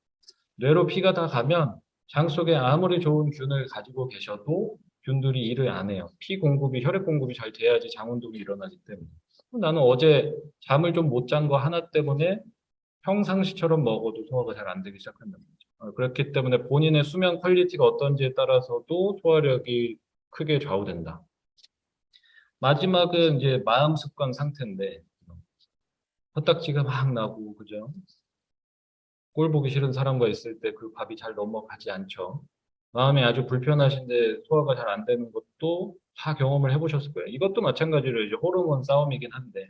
뇌로 피가 다 가면 장 속에 아무리 좋은 균을 가지고 계셔도 균들이 일을 안 해요. 피 공급이, 혈액 공급이 잘 돼야지 장 운동이 일어나기 때문에. 나는 어제 잠을 좀 못 잔 거 하나 때문에 평상시처럼 먹어도 소화가 잘 안 되기 시작한다는 거죠. 그렇기 때문에 본인의 수면 퀄리티가 어떤지에 따라서도 소화력이 크게 좌우된다. 마지막은 이제 마음 습관 상태인데, 코딱지가 막 나고, 그죠? 꼴 보기 싫은 사람과 있을 때 그 밥이 잘 넘어가지 않죠. 마음이 아주 불편하신데 소화가 잘 안 되는 것도 다 경험을 해보셨을 거예요. 이것도 마찬가지로 이제 호르몬 싸움이긴 한데,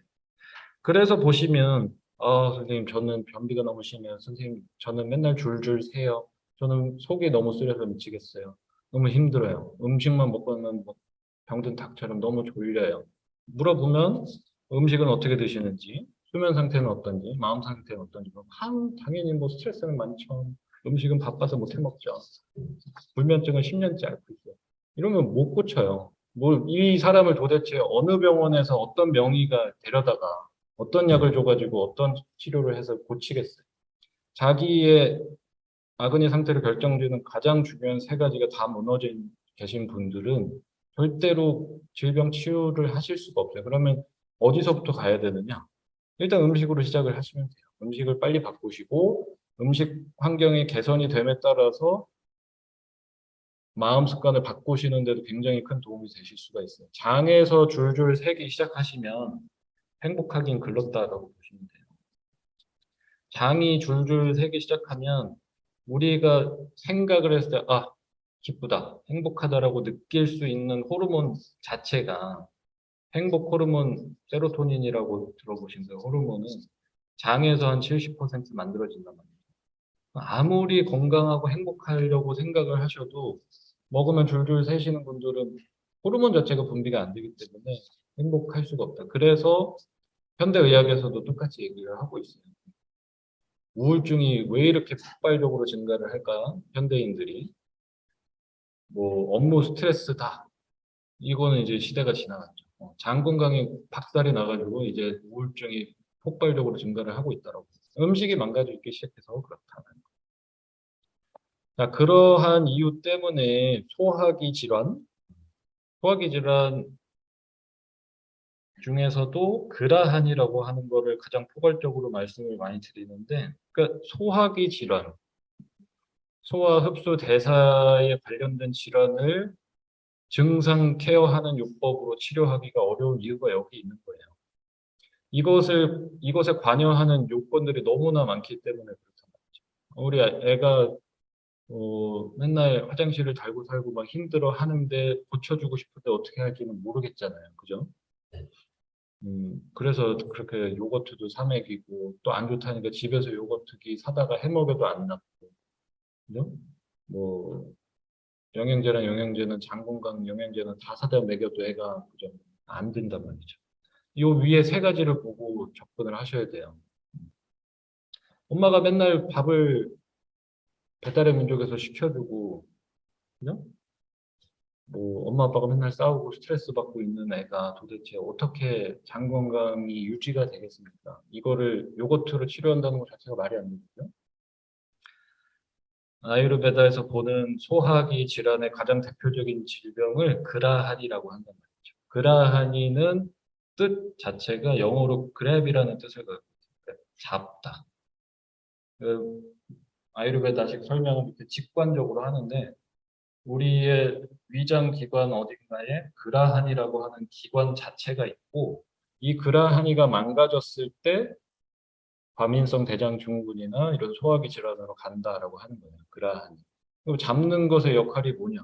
그래서 보시면, 선생님, 저는 변비가 너무 심해요. 선생님, 저는 맨날 줄줄 새요. 저는 속이 너무 쓰려서 미치겠어요. 너무 힘들어요. 음식만 먹고는 뭐 병든 닭처럼 너무 졸려요. 물어보면 음식은 어떻게 드시는지, 수면 상태는 어떤지, 마음 상태는 어떤지, 당연히 뭐 스트레스는 많죠. 음식은 바빠서 못 해먹죠. 불면증은 10년째 앓고 있어요. 이러면 못 고쳐요. 뭐, 이 사람을 도대체 어느 병원에서 어떤 명의가 데려다가 어떤 약을 줘가지고 어떤 치료를 해서 고치겠어요. 자기의 아그니 상태를 결정짓는 가장 중요한 세 가지가 다 무너져 계신 분들은 절대로 질병 치유를 하실 수가 없어요. 그러면 어디서부터 가야 되느냐? 일단 음식으로 시작을 하시면 돼요. 음식을 빨리 바꾸시고 음식 환경이 개선이 됨에 따라서 마음 습관을 바꾸시는데도 굉장히 큰 도움이 되실 수가 있어요. 장에서 줄줄 새기 시작하시면 행복하긴 글렀다라고 보시면 돼요. 장이 줄줄 새기 시작하면 우리가 생각을 했을 때, 기쁘다, 행복하다라고 느낄 수 있는 호르몬 자체가 행복 호르몬 세로토닌이라고 들어보신 그 호르몬은 장에서 한 70% 만들어진단 말이에요. 아무리 건강하고 행복하려고 생각을 하셔도 먹으면 줄줄 새시는 분들은 호르몬 자체가 분비가 안 되기 때문에 행복할 수가 없다. 그래서 현대의학에서도 똑같이 얘기를 하고 있어요. 우울증이 왜 이렇게 폭발적으로 증가를 할까? 현대인들이. 뭐 업무 스트레스다. 이거는 이제 시대가 지나갔죠. 장 건강이 박살이 나가지고 이제 우울증이 폭발적으로 증가를 하고 있더라고요. 음식이 망가지기 시작해서 그렇다는. 자, 그러한 이유 때문에 소화기 질환 중에서도 그라한이라고 하는 거를 가장 포괄적으로 말씀을 많이 드리는데, 그러니까 소화기 질환, 소화 흡수 대사에 관련된 질환을 증상 케어하는 요법으로 치료하기가 어려운 이유가 여기 있는 거예요. 이것에 관여하는 요건들이 너무나 많기 때문에 그렇단 말이죠. 우리 애가 맨날 화장실을 달고 살고 막 힘들어 하는데 고쳐주고 싶은데 어떻게 할지는 모르겠잖아요. 그죠? 네. 그래서 그렇게 요거트도 사 먹이고 또 안 좋다니까 집에서 요거트기 사다가 해 먹여도 안 낫고. 그죠? 뭐 영양제랑 영양제는 장 건강 영양제는 다 사다 먹여도 애가 그죠? 안 된단 말이죠. 요 위에 세 가지를 보고 접근을 하셔야 돼요. 엄마가 맨날 밥을 배달의 민족에서 시켜주고, 그죠? 뭐 엄마 아빠가 맨날 싸우고 스트레스 받고 있는 애가 도대체 어떻게 장 건강이 유지가 되겠습니까? 이거를 요거트로 치료한다는 것 자체가 말이 안 되거든요. 아유르베다에서 보는 소화기 질환의 가장 대표적인 질병을 그라하니라고 한단 말이죠. 그라하니는 뜻 자체가 영어로 grab이라는 뜻을 갖고 있어요. 잡다. 그 아유르베다식 설명은 이렇게 직관적으로 하는데 우리의 위장 기관 어딘가에 그라하니라고 하는 기관 자체가 있고 이 그라하니가 망가졌을 때 과민성 대장 증후군이나 이런 소화기 질환으로 간다라고 하는 거예요. 그라하니. 그럼 잡는 것의 역할이 뭐냐?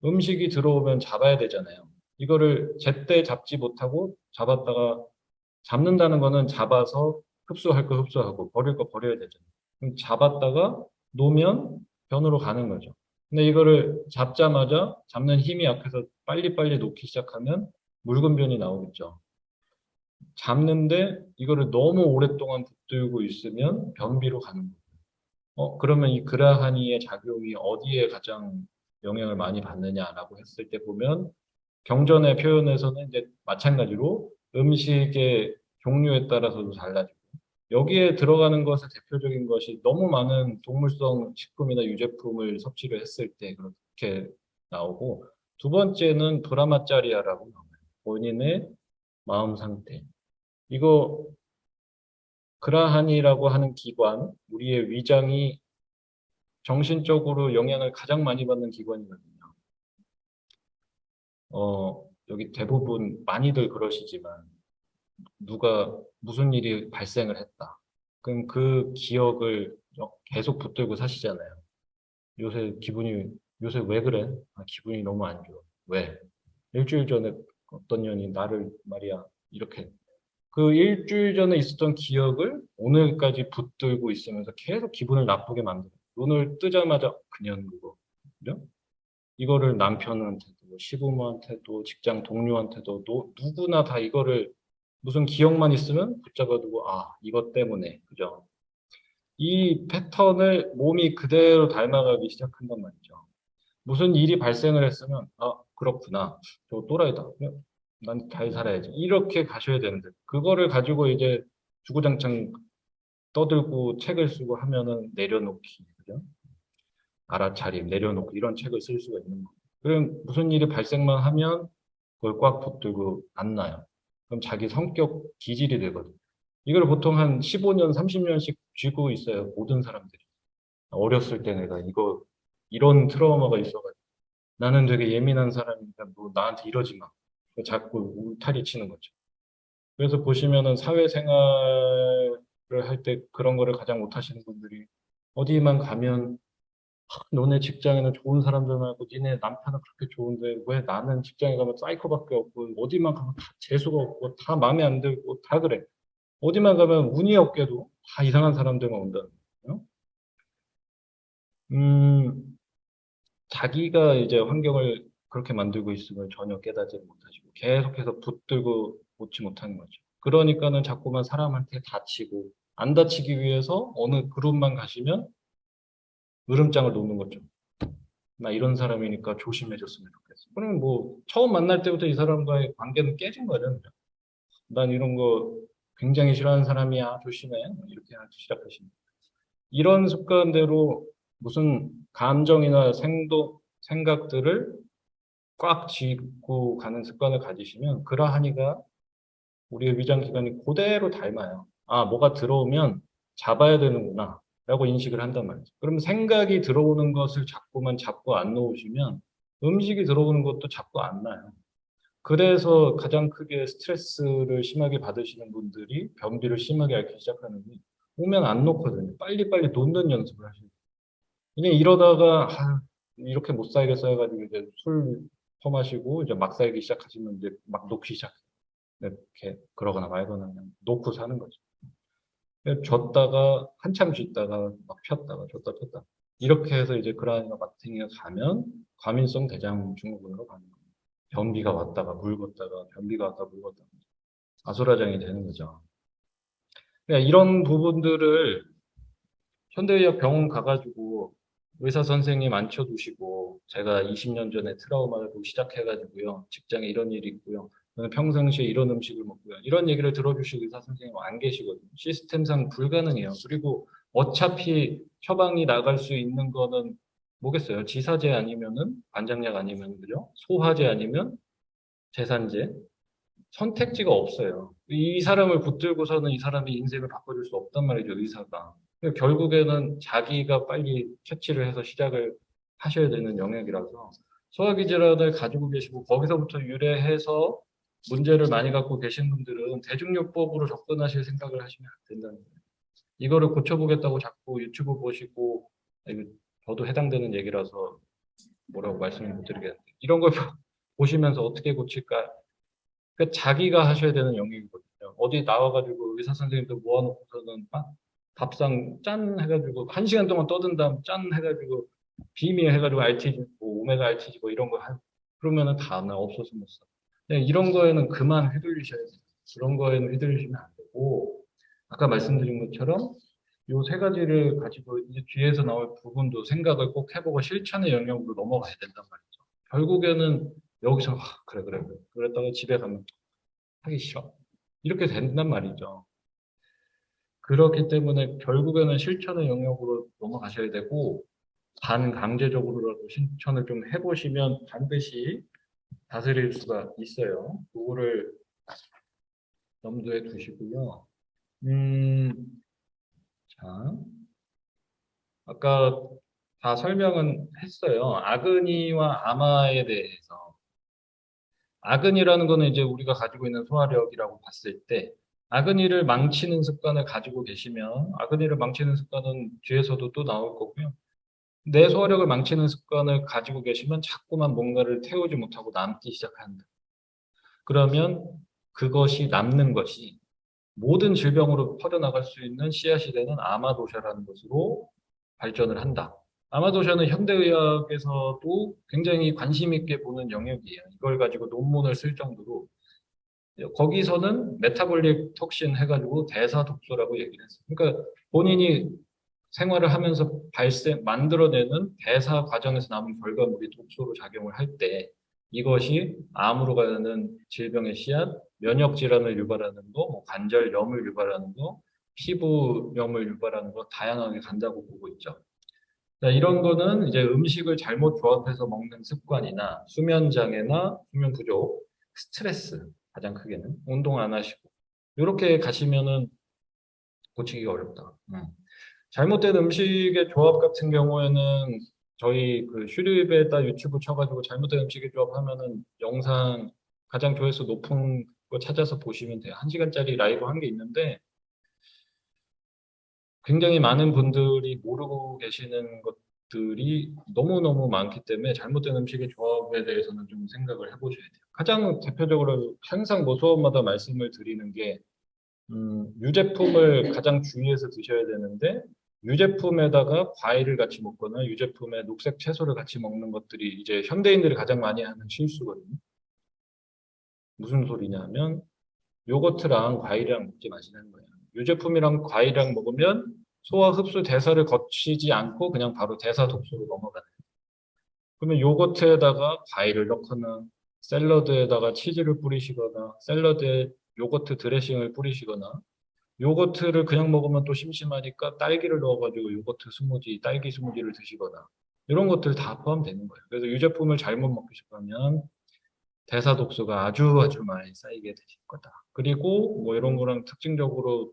음식이 들어오면 잡아야 되잖아요. 이거를 제때 잡지 못하고 잡았다가 잡는다는 거는 잡아서 흡수할 거 흡수하고 버릴 거 버려야 되잖아요. 그럼 잡았다가 놓으면 변으로 가는 거죠. 근데 이거를 잡자마자 잡는 힘이 약해서 빨리빨리 놓기 시작하면 묽은 변이 나오겠죠. 잡는데 이거를 너무 오랫동안 붙들고 있으면 변비로 가는 거예요. 그러면 이 그라하니의 작용이 어디에 가장 영향을 많이 받느냐라고 했을 때 보면 경전의 표현에서는 이제 마찬가지로 음식의 종류에 따라서도 달라지고 여기에 들어가는 것의 대표적인 것이 너무 많은 동물성 식품이나 유제품을 섭취를 했을 때 그렇게 나오고 두 번째는 브라마짜리아라고 나와요. 본인의 마음 상태. 이거 그라한이라고 하는 기관, 우리의 위장이 정신적으로 영향을 가장 많이 받는 기관이거든요. 여기 대부분 많이들 그러시지만 누가 무슨 일이 발생을 했다. 그럼 그 기억을 계속 붙들고 사시잖아요. 요새 기분이, 요새 왜 그래? 아, 기분이 너무 안 좋아. 왜? 일주일 전에 어떤 년이 나를 말이야. 이렇게. 그 일주일 전에 있었던 기억을 오늘까지 붙들고 있으면서 계속 기분을 나쁘게 만들어요. 눈을 뜨자마자 그냥 그거. 그죠? 이거를 남편한테도, 시부모한테도, 직장 동료한테도, 누구나 다 이거를 무슨 기억만 있으면 붙잡아두고, 아, 이것 때문에. 그죠? 이 패턴을 몸이 그대로 닮아가기 시작한단 말이죠. 무슨 일이 발생을 했으면, 아, 그렇구나. 저 또라이다. 난 잘 살아야지. 이렇게 가셔야 되는데, 그거를 가지고 이제 주구장창 떠들고 책을 쓰고 하면은 내려놓기. 그죠? 알아차림, 내려놓고 이런 책을 쓸 수가 있는 거예요. 그럼 무슨 일이 발생만 하면 그걸 꽉 붙들고 안 나요. 그럼 자기 성격 기질이 되거든요. 이걸 보통 한 15년, 30년씩 쥐고 있어요. 모든 사람들이. 어렸을 때 내가 이런 트라우마가 있어가지고 나는 되게 예민한 사람이니까 뭐 나한테 이러지 마. 자꾸 울타리 치는 거죠. 그래서 보시면은 사회생활을 할 때 그런 거를 가장 못하시는 분들이 어디만 가면 너네 직장에는 좋은 사람들 말고 니네 남편은 그렇게 좋은데 왜 나는 직장에 가면 사이코밖에 없고 어디만 가면 다 재수가 없고 다 마음에 안 들고 다 그래. 어디만 가면 운이 없게도 다 이상한 사람들만 온다는 거예요. 음, 자기가 이제 환경을 그렇게 만들고 있음을 전혀 깨닫지 못하시고 계속해서 붙들고 놓지 못하는 거죠. 그러니까는 자꾸만 사람한테 다치고 안 다치기 위해서 어느 그룹만 가시면 으름장을 놓는 거죠. 나 이런 사람이니까 조심해줬으면 좋겠어. 그러면 뭐 처음 만날 때부터 이 사람과의 관계는 깨진 거죠. 그죠? 난 이런 거 굉장히 싫어하는 사람이야. 조심해. 이렇게 시작하시면. 이런 습관대로 무슨 감정이나 생각들을 꽉 쥐고 가는 습관을 가지시면 그러하니까 우리의 위장 기관이 그대로 닮아요. 아, 뭐가 들어오면 잡아야 되는구나. 라고 인식을 한단 말이죠. 그럼 생각이 들어오는 것을 자꾸만 잡고 안 놓으시면 음식이 들어오는 것도 자꾸 안 나요. 그래서 가장 크게 스트레스를 심하게 받으시는 분들이 변비를 심하게 앓기 시작하는 게 오면 안 놓거든요. 빨리빨리 놓는 연습을 하시는 거예요. 그냥 이러다가 이렇게 못 살겠어 해가지고 이제 술 퍼마시고 이제 막 살기 시작하시면 이제 막 놓기 시작해요. 이렇게 그러거나 말거나 그냥 놓고 사는 거죠. 줬다가 한참 쉬다가 막 폈다가 줬다 폈다. 이렇게 해서 이제 그라니가 마탱이가 가면 과민성 대장 증후군으로 가는 거예요. 변비가 왔다가 물 걷다가 변비가 왔다가 물 걷다가 아수라장이 되는 거죠. 그러니까 이런 부분들을 현대의학 병원 가가지고 의사 선생님 앉혀두시고 제가 20년 전에 트라우마를 시작해가지고요. 직장에 이런 일이 있고요. 저는 평상시에 이런 음식을 먹고요. 이런 얘기를 들어주실 의사 선생님 안 계시거든요. 시스템상 불가능해요. 그리고 어차피 처방이 나갈 수 있는 거는 뭐겠어요? 지사제 아니면은 관장약 아니면 그죠? 소화제 아니면 제산제 선택지가 없어요. 이 사람을 붙들고서는 이 사람의 인생을 바꿔줄 수 없단 말이죠, 의사가. 그러니까 결국에는 자기가 빨리 캐치를 해서 시작을 하셔야 되는 영역이라서 소화기 질환을 가지고 계시고 거기서부터 유래해서 문제를 많이 갖고 계신 분들은 대중요법으로 접근하실 생각을 하시면 안 된다는 거예요. 이거를 고쳐보겠다고 자꾸 유튜브 보시고 이거 저도 해당되는 얘기라서 뭐라고 말씀을 못 드리겠는데 이런 걸 보시면서 어떻게 고칠까 그 자기가 하셔야 되는 영역이거든요. 어디 나와가지고 의사 선생님도 모아놓고서는 밥상 짠 해가지고 한 시간 동안 떠든 다음 짠 해가지고 비밀 해가지고 RTG 뭐 오메가 RTG 뭐 이런 거 그러면은 다 나 없어서 못 사. 이런 거에는 그만 휘둘리셔야 돼요. 그런 거에는 휘둘리시면 안 되고 아까 말씀드린 것처럼 요 세 가지를 가지고 이제 뒤에서 나올 부분도 생각을 꼭 해보고 실천의 영역으로 넘어가야 된단 말이죠. 결국에는 여기서 그래 그래 그래 그랬다가 집에 가면 하기 싫어. 이렇게 된단 말이죠. 그렇기 때문에 결국에는 실천의 영역으로 넘어가셔야 되고 반강제적으로라도 실천을 좀 해보시면 반드시 다스릴 수가 있어요. 그거를 염두에 두시고요. 음, 자, 아까 다 설명은 했어요. 아그니와 아마에 대해서. 아근이라는 거는 이제 우리가 가지고 있는 소화력이라고 봤을 때 아근이를 망치는 습관을 가지고 계시면 아근이를 망치는 습관은 뒤에서도 또 나올 거고요. 내 소화력을 망치는 습관을 가지고 계시면 자꾸만 뭔가를 태우지 못하고 남기 시작한다. 그러면 그것이 남는 것이 모든 질병으로 퍼져나갈 수 있는 씨앗이 되는 아마도샤라는 것으로 발전을 한다. 아마도샤는 현대의학에서도 굉장히 관심 있게 보는 영역이에요. 이걸 가지고 논문을 쓸 정도로 거기서는 메타볼릭 톡신 해가지고 대사 독소라고 얘기를 했어요. 그러니까 본인이 생활을 하면서 만들어내는 대사 과정에서 남은 결과물이 독소로 작용을 할 때 이것이 암으로 가는 질병의 씨앗, 면역 질환을 유발하는 거, 뭐 관절염을 유발하는 거, 피부염을 유발하는 거 다양하게 간다고 보고 있죠. 자, 이런 거는 이제 음식을 잘못 조합해서 먹는 습관이나 수면 장애나 수면 부족, 스트레스 가장 크게는 운동 안 하시고 이렇게 가시면은 고치기가 어렵다. 잘못된 음식의 조합 같은 경우에는 저희 그 슈리베다 유튜브 쳐가지고 잘못된 음식의 조합하면은 영상 가장 조회수 높은 거 찾아서 보시면 돼요. 1시간짜리 라이브 한 게 있는데 굉장히 많은 분들이 모르고 계시는 것들이 너무너무 많기 때문에 잘못된 음식의 조합에 대해서는 좀 생각을 해보셔야 돼요. 가장 대표적으로 항상 뭐 수업마다 말씀을 드리는 게 유제품을 가장 주의해서 드셔야 되는데 유제품에다가 과일을 같이 먹거나 유제품에 녹색 채소를 같이 먹는 것들이 이제 현대인들이 가장 많이 하는 실수거든요. 무슨 소리냐면 요거트랑 과일이랑 먹지 마시는 거예요. 유제품이랑 과일이랑 먹으면 소화 흡수 대사를 거치지 않고 그냥 바로 대사 독소로 넘어가는 거예요. 그러면 요거트에다가 과일을 넣거나 샐러드에다가 치즈를 뿌리시거나 샐러드에 요거트 드레싱을 뿌리시거나 요거트를 그냥 먹으면 또 심심하니까 딸기를 넣어가지고 요거트 스무디, 딸기 스무디를 드시거나 이런 것들 다 포함되는 거예요. 그래서 유제품을 잘못 먹기 시작하면 대사 독소가 아주 아주 많이 쌓이게 되실 거다. 그리고 뭐 이런 거랑 특징적으로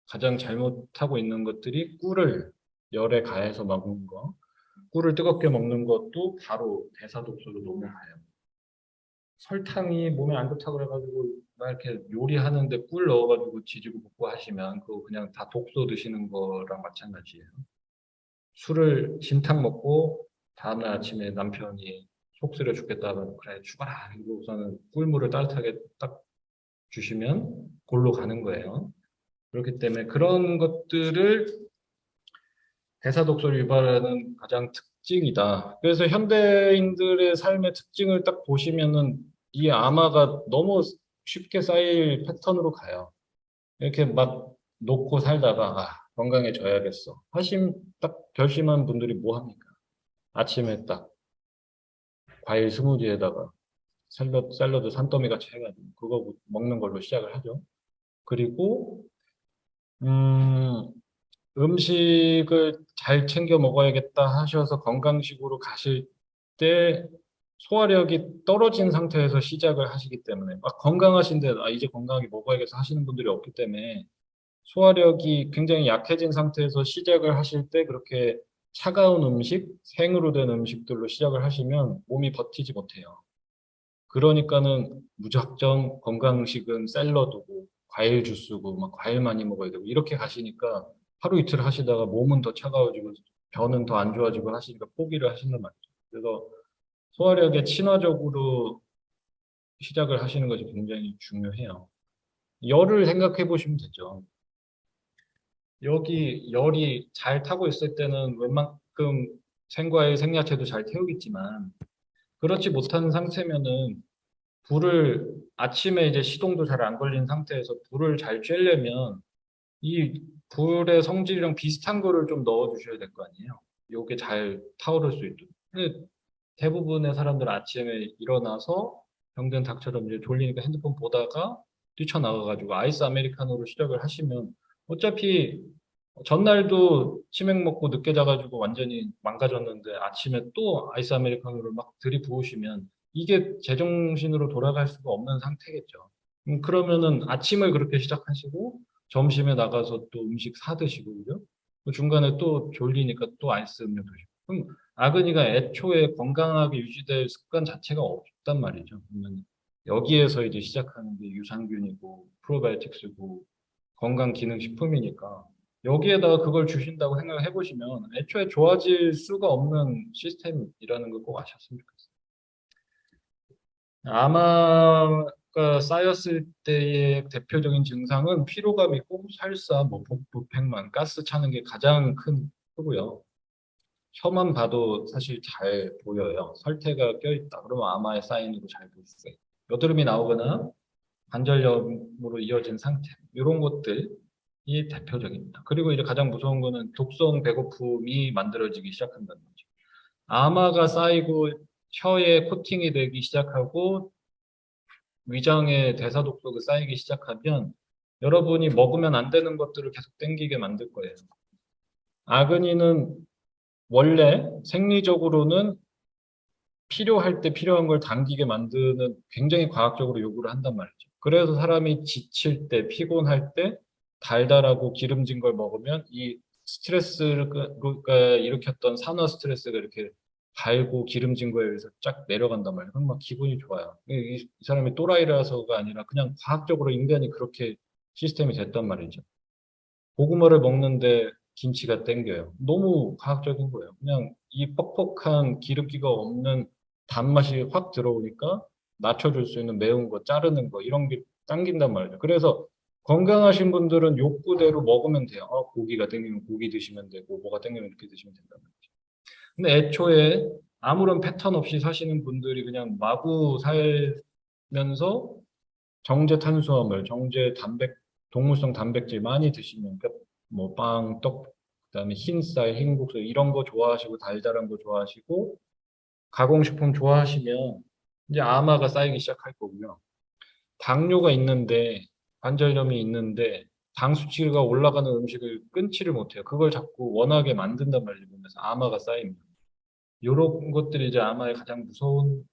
가장 잘못하고 있는 것들이 꿀을 열에 가해서 먹는 거. 꿀을 뜨겁게 먹는 것도 바로 대사독소로 넘어가요. 설탕이 몸에 안 좋다고 그래가지고 막 이렇게 요리하는데 꿀 넣어가지고 지지고 볶고 하시면 그거 그냥 다 독소 드시는 거랑 마찬가지예요. 술을 진탕 먹고 다음날 아침에 남편이 속 쓰려 죽겠다면 그래 죽어라 이러고 우선은 꿀물을 따뜻하게 딱 주시면 골로 가는 거예요. 그렇기 때문에 그런 것들을 대사독소를 유발하는 가장 특징이다. 그래서 현대인들의 삶의 특징을 딱 보시면은 이 암화가 너무 쉽게 쌓일 패턴으로 가요. 이렇게 막 놓고 살다가 건강해져야겠어. 딱 결심한 분들이 뭐 합니까? 아침에 딱 과일 스무디에다가 샐러드 산더미 같이 해가지고 그거 먹는 걸로 시작을 하죠. 그리고 음, 음식을 잘 챙겨 먹어야겠다 하셔서 건강식으로 가실 때 소화력이 떨어진 상태에서 시작을 하시기 때문에 막 건강하신데 이제 건강하게 먹어야겠어 하시는 분들이 없기 때문에 소화력이 굉장히 약해진 상태에서 시작을 하실 때 그렇게 차가운 음식, 생으로 된 음식들로 시작을 하시면 몸이 버티지 못해요. 그러니까는 무작정 건강식은 샐러드고 과일 주스고 막 과일 많이 먹어야 되고 이렇게 가시니까 하루 이틀 하시다가 몸은 더 차가워지고 변은 더 안 좋아지고 하시니까 포기를 하시는 말이죠. 그래서 소화력에 친화적으로 시작을 하시는 것이 굉장히 중요해요. 열을 생각해 보시면 되죠. 여기 열이 잘 타고 있을 때는 웬만큼 생과일 생야채도 잘 태우겠지만 그렇지 못한 상태면은 불을 아침에 이제 시동도 잘 안 걸린 상태에서 불을 잘 쬐려면 이 불의 성질이랑 비슷한 거를 좀 넣어 주셔야 될 거 아니에요. 요게 잘 타오를 수 있도록. 근데 대부분의 사람들은 아침에 일어나서 병든 닭처럼 이제 졸리니까 핸드폰 보다가 뛰쳐나가가지고 아이스 아메리카노로 시작을 하시면 어차피 전날도 치맥 먹고 늦게 자가지고 완전히 망가졌는데 아침에 또 아이스 아메리카노를 막 들이부으시면 이게 제정신으로 돌아갈 수가 없는 상태겠죠. 그러면은 아침을 그렇게 시작하시고 점심에 나가서 또 음식 사 드시고 그죠? 그 중간에 또 졸리니까 또 아이스 음료 드시고. 그럼 아그니가 애초에 건강하게 유지될 습관 자체가 없단 말이죠. 그러면 여기에서 이제 시작하는 게 유산균이고 프로바이오틱스고 건강기능식품이니까 여기에다가 그걸 주신다고 생각을 해보시면 애초에 좋아질 수가 없는 시스템이라는 걸 꼭 아셨으면 좋겠어요. 아마가 쌓였을 때의 대표적인 증상은 피로감 있고 설사, 뭐 복부, 백만, 가스 차는 게 가장 큰 크고요. 혀만 봐도 사실 잘 보여요. 설태가 껴있다. 그러면 아마의 사인으로 잘 볼 수가 있고. 여드름이 나오거나 관절염으로 이어진 상태. 이런 것들이 대표적입니다. 그리고 이제 가장 무서운 거는 독성 배고픔이 만들어지기 시작한다는 거죠. 아마가 쌓이고 혀에 코팅이 되기 시작하고 위장에 대사독소가 쌓이기 시작하면 여러분이 먹으면 안 되는 것들을 계속 땡기게 만들 거예요. 아그니는 원래 생리적으로는 필요할 때 필요한 걸 당기게 만드는 굉장히 과학적으로 요구를 한단 말이죠. 그래서 사람이 지칠 때, 피곤할 때 달달하고 기름진 걸 먹으면 이 스트레스가 일으켰던 산화 스트레스가 이렇게 달고 기름진 거에 의해서 쫙 내려간단 말이에요. 그럼 막 기분이 좋아요. 이 사람이 또라이라서가 아니라 그냥 과학적으로 인간이 그렇게 시스템이 됐단 말이죠. 고구마를 먹는데 김치가 땡겨요. 너무 과학적인 거예요. 그냥 이 퍽퍽한 기름기가 없는 단맛이 확 들어오니까 낮춰줄 수 있는 매운 거, 자르는 거 이런 게 당긴단 말이죠. 그래서 건강하신 분들은 욕구대로 먹으면 돼요. 고기가 땡기면 고기 드시면 되고 뭐가 땡기면 이렇게 드시면 된단 말이죠. 근데 애초에 아무런 패턴 없이 사시는 분들이 그냥 마구 살면서 정제 탄수화물, 정제 동물성 단백질 많이 드시면, 그러니까 뭐 빵, 떡, 그다음에 흰쌀, 흰국수 이런 거 좋아하시고 달달한 거 좋아하시고 가공식품 좋아하시면 이제 아마가 쌓이기 시작할 거고요. 당뇨가 있는데 관절염이 있는데 당 수치가 올라가는 음식을 끊지를 못해요. 그걸 자꾸 원하게 만든단 말이에요. 그래서 아마가 쌓입니다. 이런 것들이 이제 아마의 가장 무서운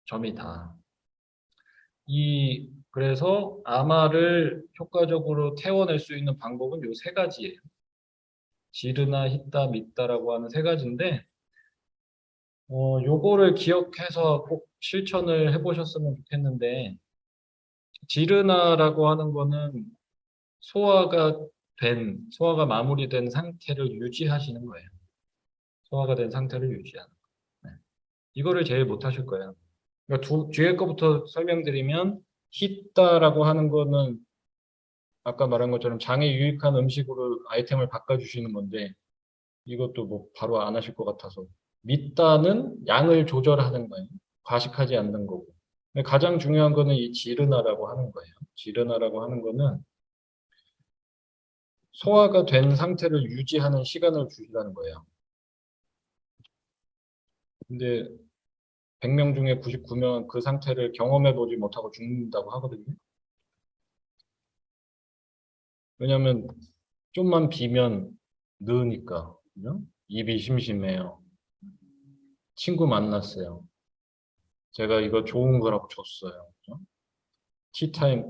점이다. 그래서 아마를 효과적으로 태워낼 수 있는 방법은 요 세 가지예요. 지르나, 히타, 미타라고 하는 세 가지인데, 요거를 기억해서 꼭 실천을 해보셨으면 좋겠는데, 지르나라고 하는 거는 소화가 마무리된 상태를 유지하시는 거예요. 소화가 된 상태를 유지하는. 네. 이거를 제일 못 하실 거예요. 그러니까 뒤에 거부터 설명드리면, 히타라고 하는 거는 아까 말한 것처럼 장에 유익한 음식으로 아이템을 바꿔주시는 건데, 이것도 뭐 바로 안 하실 것 같아서. 밑단은 양을 조절하는 거예요. 과식하지 않는 거고. 근데 가장 중요한 거는 이 지르나라고 하는 거예요. 지르나라고 하는 거는 소화가 된 상태를 유지하는 시간을 주시라는 거예요. 근데 100명 중에 99명은 그 상태를 경험해 보지 못하고 죽는다고 하거든요. 왜냐하면 좀만 비면 느으니까. 그죠? 입이 심심해요. 친구 만났어요. 제가 이거 좋은 거라고 줬어요. 그죠? 티타임,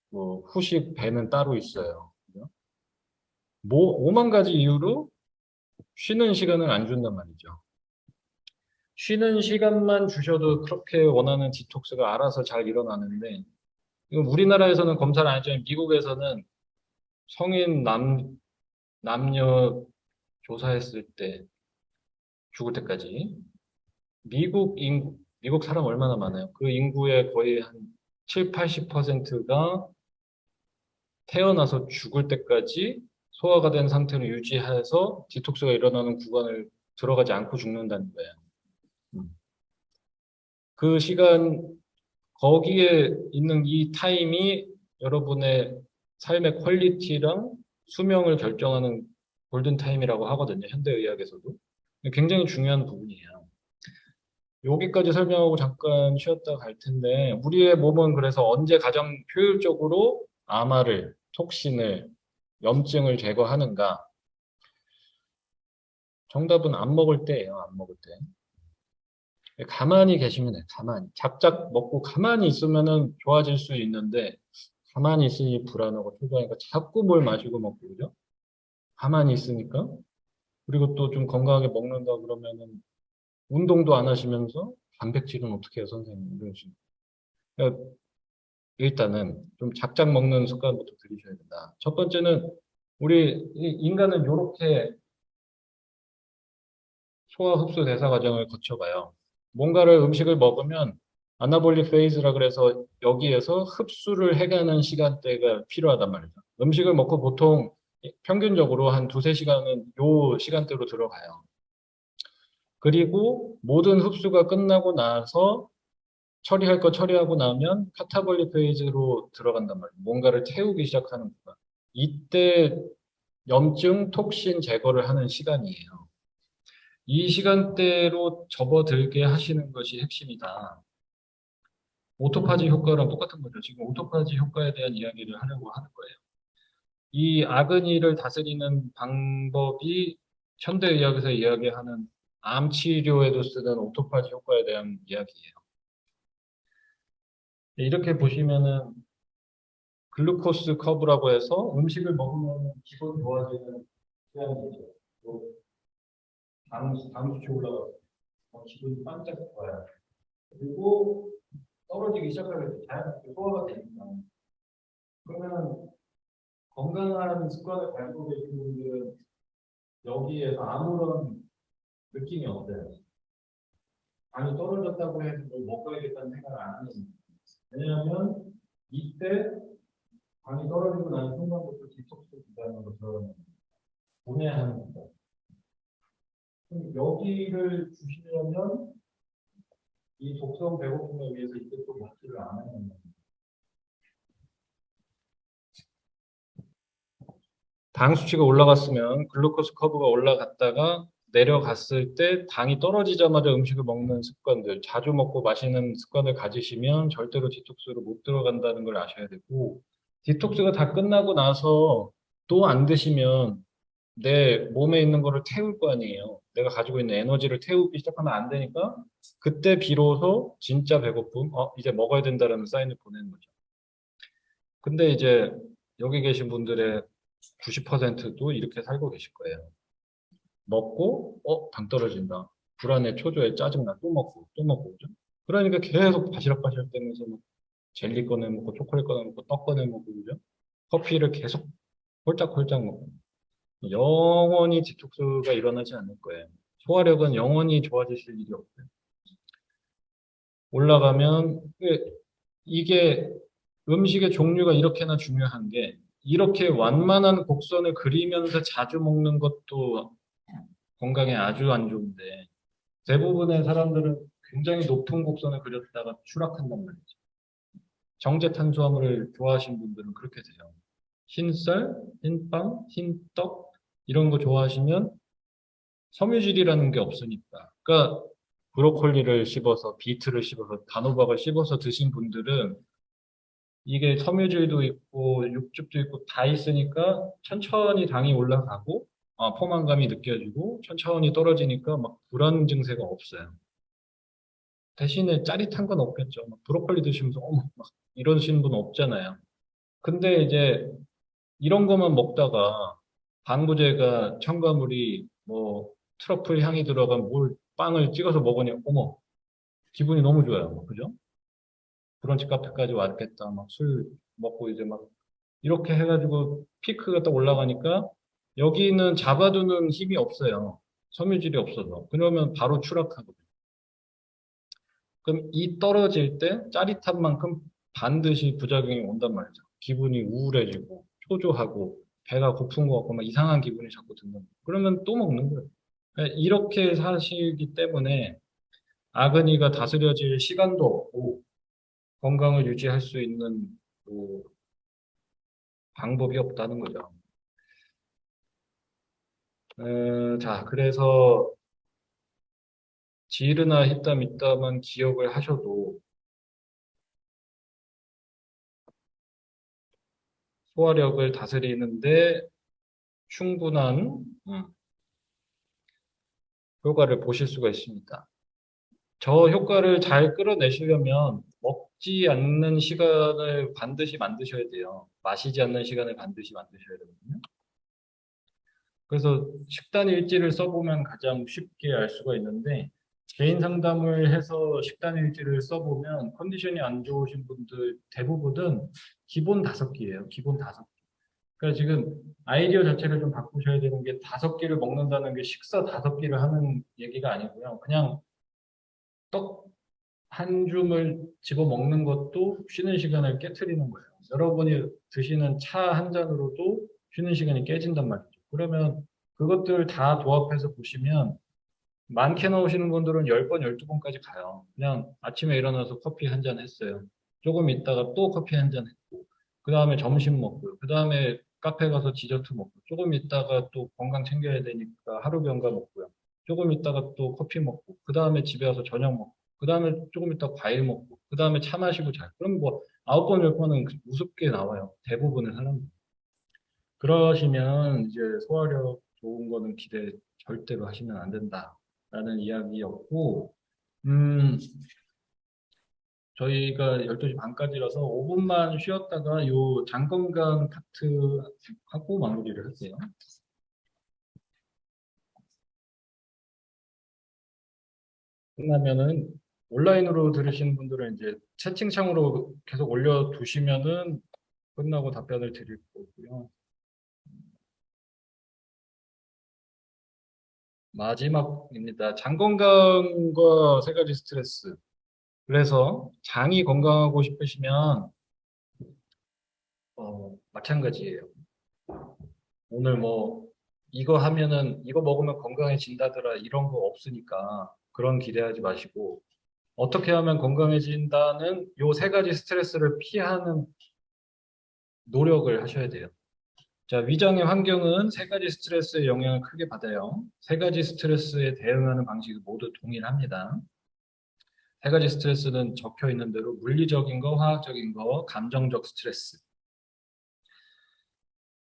뭐, 후식 배는 따로 있어요. 그죠? 뭐, 오만 가지 이유로 쉬는 시간을 안 준단 말이죠. 쉬는 시간만 주셔도 그렇게 원하는 디톡스가 알아서 잘 일어나는데, 이거 우리나라에서는 검사를 안 했지만 미국에서는 성인 남녀 조사했을 때 죽을 때까지 미국 사람 얼마나 많아요? 그 인구의 거의 한 7, 80%가 태어나서 죽을 때까지 소화가 된 상태를 유지해서 디톡스가 일어나는 구간을 들어가지 않고 죽는다는 거예요. 음. 그 시간, 거기에 있는 이 타임이 여러분의 삶의 퀄리티랑 수명을 결정하는 골든 타임이라고 하거든요. 현대의학에서도. 굉장히 중요한 부분이에요. 여기까지 설명하고 잠깐 쉬었다 갈 텐데, 우리의 몸은 그래서 언제 가장 효율적으로 아마를, 톡신을, 염증을 제거하는가? 정답은 안 먹을 때예요, 안 먹을 때. 가만히 계시면 돼요, 가만히. 작작 먹고 가만히 있으면은 좋아질 수 있는데, 가만히 있으니 불안하고 초조하니까 자꾸 뭘 마시고 먹고, 그죠? 가만히 있으니까. 그리고 또 좀 건강하게 먹는다 그러면은 운동도 안 하시면서 단백질은 어떻게 해요, 선생님? 이런 식으로. 그러니까 일단은 좀 작작 먹는 습관부터 들이셔야 된다. 첫 번째는 우리 인간은 이렇게 소화 흡수 대사 과정을 거쳐가요. 뭔가를 음식을 먹으면 아나볼릭 페이즈라 그래서 여기에서 흡수를 해가는 시간대가 필요하단 말이죠. 음식을 먹고 보통 평균적으로 한 두세 시간은 요 시간대로 들어가요. 그리고 모든 흡수가 끝나고 나서 처리할 거 처리하고 나면 카타볼릭 페이즈로 들어간단 말이에요. 뭔가를 태우기 시작하는 구간. 이때 염증, 톡신 제거를 하는 시간이에요. 이 시간대로 접어들게 하시는 것이 핵심이다. 오토파지 효과랑 똑같은 거죠. 지금 오토파지 효과에 대한 이야기를 하려고 하는 거예요. 이 아그니를 다스리는 방법이 현대의학에서 이야기하는 암 치료에도 쓰는 오토파지 효과에 대한 이야기예요. 이렇게 보시면은 글루코스 커브라고 해서 음식을 먹으면 기분 좋아지는 시간이죠. 또 당 수치 올라가고 기분이 반짝 좋아요. 그리고 떨어지기 시작하면 자연스럽게 소화가 되니까. 그러면 건강한 습관을 가지고 계신 분들은 여기에서 아무런 느낌이 없어요. 당이 떨어졌다고 해서 뭘 먹어야겠다는 생각을 안 하는 거예요. 왜냐하면 이때 당이 떨어지고 나는 순간부터 디톡스 기간으로 들어가는 보내야 하는 거죠. 여기를 주시려면 이 독성 배고픔에 의해서 이때 또 먹지를 않아야 하는 거예요. 당 수치가 올라갔으면 글루코스 커브가 올라갔다가 내려갔을 때 당이 떨어지자마자 음식을 먹는 습관들, 자주 먹고 마시는 습관을 가지시면 절대로 디톡스로 못 들어간다는 걸 아셔야 되고, 디톡스가 다 끝나고 나서 또 안 드시면 내 몸에 있는 거를 태울 거 아니에요. 내가 가지고 있는 에너지를 태우기 시작하면 안 되니까 그때 비로소 진짜 배고픔, 이제 먹어야 된다라는 사인을 보내는 거죠. 근데 이제 여기 계신 분들의 90%도 이렇게 살고 계실 거예요. 먹고 당 떨어진다. 불안해, 초조해, 짜증나. 또 먹고 그죠? 그러니까 계속 바시락바시락 되면서 막 젤리 꺼내 먹고 초콜릿 꺼내 먹고 떡 꺼내 먹고 그죠? 커피를 계속 홀짝홀짝 먹고 영원히 디톡스가 일어나지 않을 거예요. 소화력은 영원히 좋아지실 일이 없어요. 올라가면 이게 음식의 종류가 이렇게나 중요한 게 이렇게 완만한 곡선을 그리면서 자주 먹는 것도 건강에 아주 안 좋은데 대부분의 사람들은 굉장히 높은 곡선을 그렸다가 추락한단 말이죠. 정제 탄수화물을 좋아하시는 분들은 그렇게 돼요. 흰쌀, 흰빵, 흰떡 이런 거 좋아하시면 섬유질이라는 게 없으니까. 그러니까 브로콜리를 씹어서 비트를 씹어서 단호박을 씹어서 드신 분들은 이게 섬유질도 있고 육즙도 있고 다 있으니까 천천히 당이 올라가고 포만감이 느껴지고 천천히 떨어지니까 막 불안 증세가 없어요. 대신에 짜릿한 건 없겠죠. 막 브로콜리 드시면서 어머 막 이러시는 분 없잖아요. 근데 이제 이런 것만 먹다가 방부제가 첨가물이 뭐 트러플 향이 들어간 뭘 빵을 찍어서 먹으니 어머 기분이 너무 좋아요. 그죠? 브런치 카페까지 왔겠다. 막 술 먹고 이제 막 이렇게 해가지고 피크가 딱 올라가니까 여기는 잡아두는 힘이 없어요. 섬유질이 없어서. 그러면 바로 추락하거든요. 그럼 이 떨어질 때 짜릿한 만큼 반드시 부작용이 온단 말이죠. 기분이 우울해지고 초조하고 배가 고픈 것 같고 막 이상한 기분이 자꾸 드는 거예요. 그러면 또 먹는 거예요. 그러니까 이렇게 사시기 때문에 아그니가 다스려질 시간도 없고 건강을 유지할 수 있는 뭐 방법이 없다는 거죠. 자, 그래서 지르나 히땀 이땀은 기억을 하셔도 소화력을 다스리는데 충분한 효과를 보실 수가 있습니다. 저 효과를 잘 끌어내시려면 먹지 않는 시간을 반드시 만드셔야 돼요. 마시지 않는 시간을 반드시 만드셔야 되거든요. 그래서 식단 일지를 써보면 가장 쉽게 알 수가 있는데 개인 상담을 해서 식단 일지를 써보면 컨디션이 안 좋으신 분들 대부분은 기본 5끼예요. 기본 5끼. 그러니까 지금 아이디어 자체를 좀 바꾸셔야 되는 게 5끼를 먹는다는 게 식사 5끼를 하는 얘기가 아니고요. 그냥 떡 한 줌을 집어 먹는 것도 쉬는 시간을 깨트리는 거예요. 여러분이 드시는 차 한 잔으로도 쉬는 시간이 깨진단 말이죠. 그러면 그것들 다 도합해서 보시면 많게 나오시는 분들은 10번, 12번까지 가요. 그냥 아침에 일어나서 커피 한 잔 했어요. 조금 있다가 또 커피 한 잔 했고, 그 다음에 점심 먹고요. 그 다음에 카페 가서 디저트 먹고, 조금 있다가 또 건강 챙겨야 되니까 하루 병가 먹고요. 조금 있다가 또 커피 먹고, 그 다음에 집에 와서 저녁 먹고, 그 다음에 조금 있다가 과일 먹고, 그 다음에 차 마시고 잘. 그럼 뭐 9번, 10번은 우습게 나와요. 대부분의 사람들. 그러시면 이제 소화력 좋은 거는 기대 절대로 하시면 안 된다라는 이야기였고, 음, 저희가 12시 반까지라서 5분만 쉬었다가 요 장건강 파트 하고 마무리를 할게요. 끝나면은 온라인으로 들으시는 분들은 이제 채팅창으로 계속 올려두시면은 끝나고 답변을 드릴 거고요. 마지막입니다. 장 건강과 3가지 스트레스. 그래서 장이 건강하고 싶으시면 마찬가지예요. 오늘 뭐 이거 하면은 이거 먹으면 건강해진다더라 이런 거 없으니까 그런 기대하지 마시고 어떻게 하면 건강해진다는 요 3가지 스트레스를 피하는 노력을 하셔야 돼요. 자, 위장의 환경은 3가지 스트레스의 영향을 크게 받아요. 3가지 스트레스에 대응하는 방식이 모두 동일합니다. 3가지 스트레스는 적혀 있는 대로 물리적인 거, 화학적인 거, 감정적 스트레스.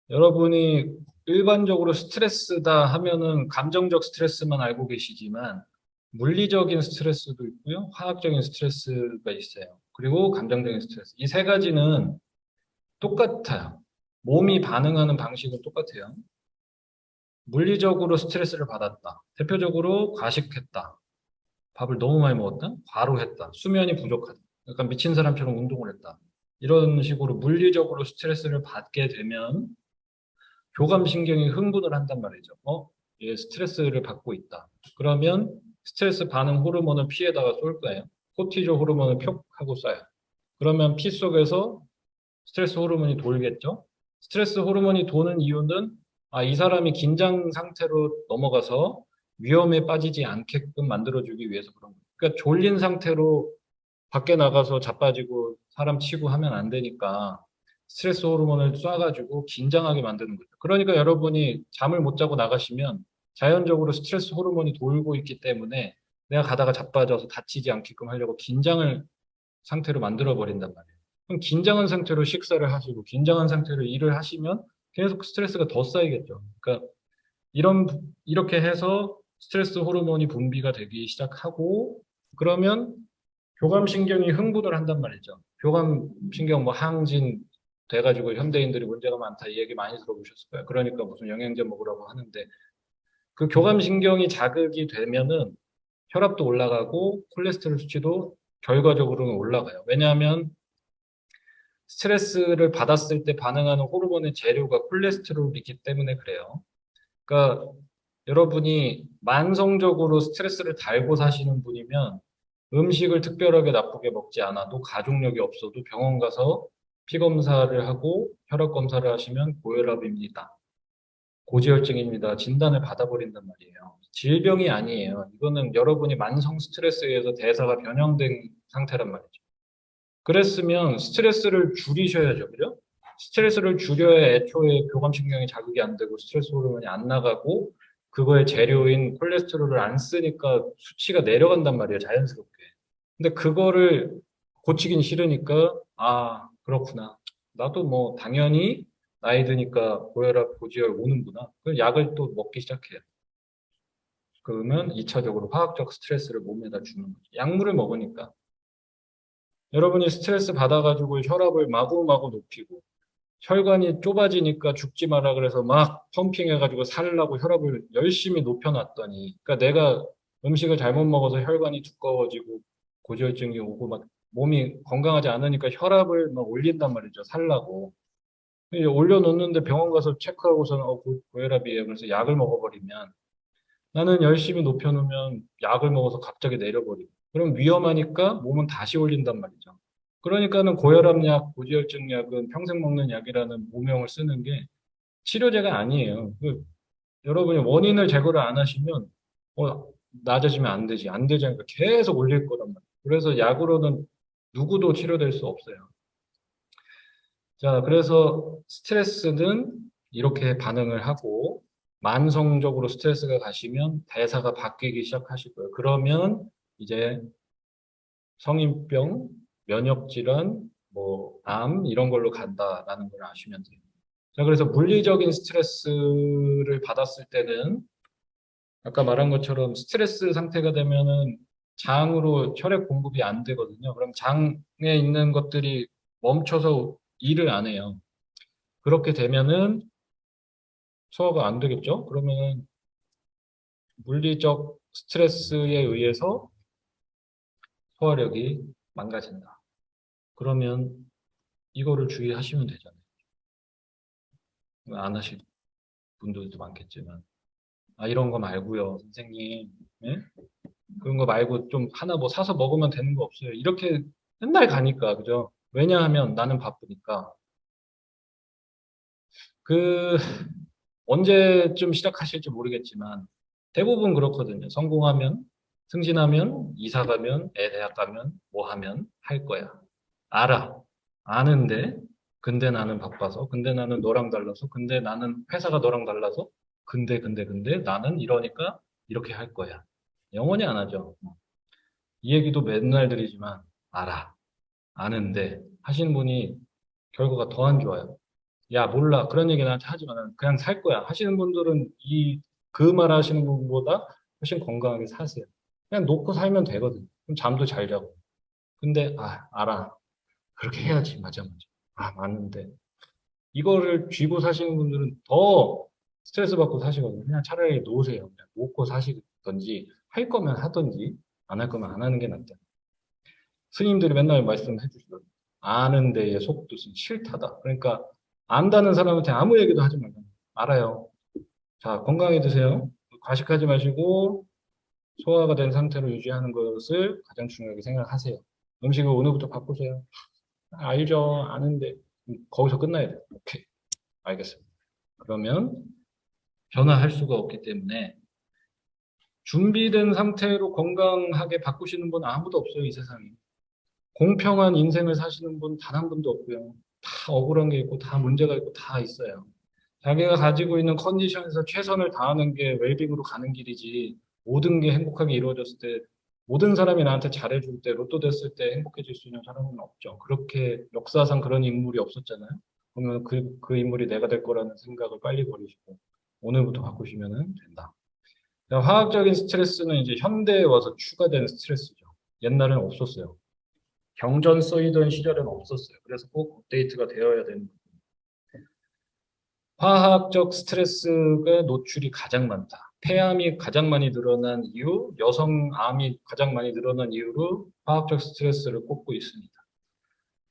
여러분이 일반적으로 스트레스다 하면은 감정적 스트레스만 알고 계시지만 물리적인 스트레스도 있고요. 화학적인 스트레스가 있어요. 그리고 감정적인 스트레스. 이 3가지는 똑같아요. 몸이 반응하는 방식은 똑같아요. 물리적으로 스트레스를 받았다. 대표적으로 과식했다. 밥을 너무 많이 먹었다. 과로했다. 수면이 부족하다. 약간 미친 사람처럼 운동을 했다. 이런 식으로 물리적으로 스트레스를 받게 되면 교감신경이 흥분을 한단 말이죠. 얘 스트레스를 받고 있다. 그러면 스트레스 반응 호르몬을 피에다가 쏠 거예요. 코티졸 호르몬을 표 하고 쏴요. 그러면 피 속에서 스트레스 호르몬이 돌겠죠. 스트레스 호르몬이 도는 이유는 이 사람이 긴장 상태로 넘어가서 위험에 빠지지 않게끔 만들어주기 위해서 그런 거예요. 그러니까 졸린 상태로 밖에 나가서 자빠지고 사람 치고 하면 안 되니까 스트레스 호르몬을 쏴가지고 긴장하게 만드는 거죠. 그러니까 여러분이 잠을 못 자고 나가시면 자연적으로 스트레스 호르몬이 돌고 있기 때문에 내가 가다가 자빠져서 다치지 않게끔 하려고 긴장을 상태로 만들어 버린단 말이에요. 그럼 긴장한 상태로 식사를 하시고 긴장한 상태로 일을 하시면 계속 스트레스가 더 쌓이겠죠. 그러니까 이렇게 해서 스트레스 호르몬이 분비가 되기 시작하고 그러면 교감신경이 흥분을 한단 말이죠. 교감신경 뭐 항진 돼가지고 현대인들이 문제가 많다 이 얘기 많이 들어보셨을 거예요. 그러니까 무슨 영양제 먹으라고 하는데 그 교감신경이 자극이 되면은 혈압도 올라가고 콜레스테롤 수치도 결과적으로는 올라가요. 왜냐하면 스트레스를 받았을 때 반응하는 호르몬의 재료가 콜레스테롤이기 때문에 그래요. 그러니까 여러분이 만성적으로 스트레스를 달고 사시는 분이면 음식을 특별하게 나쁘게 먹지 않아도 가족력이 없어도 병원 가서 피 검사를 하고 혈압 검사를 하시면 고혈압입니다. 고지혈증입니다. 진단을 받아버린단 말이에요. 질병이 아니에요. 이거는 여러분이 만성 스트레스에 의해서 대사가 변형된 상태란 말이죠. 그랬으면 스트레스를 줄이셔야죠. 그죠? 스트레스를 줄여야 애초에 교감신경이 자극이 안 되고 스트레스 호르몬이 안 나가고 그거의 재료인 콜레스테롤을 안 쓰니까 수치가 내려간단 말이에요. 자연스럽게. 근데 그거를 고치긴 싫으니까 그렇구나. 나도 뭐 당연히 나이 드니까 고혈압, 고지혈 오는구나. 그럼 약을 또 먹기 시작해요. 그러면 2차적으로 화학적 스트레스를 몸에다 주는 거죠. 약물을 먹으니까. 여러분이 스트레스 받아가지고 혈압을 마구마구 높이고 혈관이 좁아지니까 죽지 마라 그래서 막 펌핑해가지고 살라고 혈압을 열심히 높여놨더니 그러니까 내가 음식을 잘못 먹어서 혈관이 두꺼워지고 고지혈증이 오고 막 몸이 건강하지 않으니까 혈압을 막 올린단 말이죠. 살라고. 이제 올려놓는데 병원 가서 체크하고서는 고혈압이에요. 그래서 약을 먹어버리면 나는 열심히 높여놓으면 약을 먹어서 갑자기 내려버리고. 그럼 위험하니까 몸은 다시 올린단 말이죠. 그러니까는 고혈압약, 고지혈증 약은 평생 먹는 약이라는 모명을 쓰는 게 치료제가 아니에요. 여러분이 원인을 제거를 안 하시면 나아지면 안 되지. 안 되지 않으니까 계속 올릴 거란 말이에요. 그래서 약으로는 누구도 치료될 수 없어요. 자, 그래서 스트레스는 이렇게 반응을 하고 만성적으로 스트레스가 가시면 대사가 바뀌기 시작하시고요. 그러면 이제 성인병, 면역질환, 뭐, 암 이런 걸로 간다라는 걸 아시면 돼요. 자, 그래서 물리적인 스트레스를 받았을 때는 아까 말한 것처럼 스트레스 상태가 되면은 장으로 혈액 공급이 안 되거든요. 그럼 장에 있는 것들이 멈춰서 일을 안 해요. 그렇게 되면은 소화가 안 되겠죠? 그러면 물리적 스트레스에 의해서 소화력이 망가진다. 그러면 이거를 주의하시면 되잖아요. 안 하실 분들도 많겠지만. 이런 거 말고요, 선생님. 예? 그런 거 말고 좀 하나 뭐 사서 먹으면 되는 거 없어요. 이렇게 맨날 가니까, 그죠? 왜냐하면 나는 바쁘니까. 그, 언제쯤 시작하실지 모르겠지만, 대부분 그렇거든요. 성공하면, 승진하면, 이사 가면, 애 대학 가면, 뭐 하면 할 거야. 알아. 아는데, 근데 나는 바빠서, 근데 나는 너랑 달라서, 근데 나는 회사가 너랑 달라서, 근데 나는 이러니까 이렇게 할 거야. 영원히 안 하죠. 이 얘기도 맨날 드리지만, 알아. 아는데, 하시는 분이 결과가 더 안 좋아요. 야, 몰라. 그런 얘기 나한테 하지 마. 난 그냥 살 거야. 하시는 분들은 그 말 하시는 분보다 훨씬 건강하게 사세요. 그냥 놓고 살면 되거든. 그럼 잠도 잘 자고. 근데, 알아. 그렇게 해야지. 맞아, 맞아. 맞는데. 이거를 쥐고 사시는 분들은 더 스트레스 받고 사시거든요. 그냥 차라리 놓으세요. 그냥 놓고 사시든지 할 거면 하든지 안 할 거면 안 하는 게 낫다. 스님들이 맨날 말씀해 주시거든요. 아는 데에 속뜻은 싫다다. 그러니까 안다는 사람한테 아무 얘기도 하지 말고 알아요. 자, 건강히 드세요. 과식하지 마시고 소화가 된 상태로 유지하는 것을 가장 중요하게 생각하세요. 음식을 오늘부터 바꾸세요. 알죠. 아는데 거기서 끝나야 돼요. 오케이. 알겠습니다. 그러면 변화할 수가 없기 때문에 준비된 상태로 건강하게 바꾸시는 분 아무도 없어요, 이 세상에. 공평한 인생을 사시는 분 단 한 분도 없고요. 다 억울한 게 있고, 다 문제가 있고, 다 있어요. 자기가 가지고 있는 컨디션에서 최선을 다하는 게 웰빙으로 가는 길이지, 모든 게 행복하게 이루어졌을 때, 모든 사람이 나한테 잘해줄 때, 로또 됐을 때 행복해질 수 있는 사람은 없죠. 그렇게 역사상 그런 인물이 없었잖아요. 그러면 그 인물이 내가 될 거라는 생각을 빨리 버리시고, 오늘부터 바꾸시면 된다. 화학적인 스트레스는 이제 현대에 와서 추가된 스트레스죠. 옛날에는 없었어요. 경전 쓰이던 시절에는 없었어요. 그래서 꼭 업데이트가 되어야 되는 거예요. 화학적 스트레스가 노출이 가장 많다. 폐암이 가장 많이 늘어난 이유, 여성암이 가장 많이 늘어난 이유로 화학적 스트레스를 꼽고 있습니다.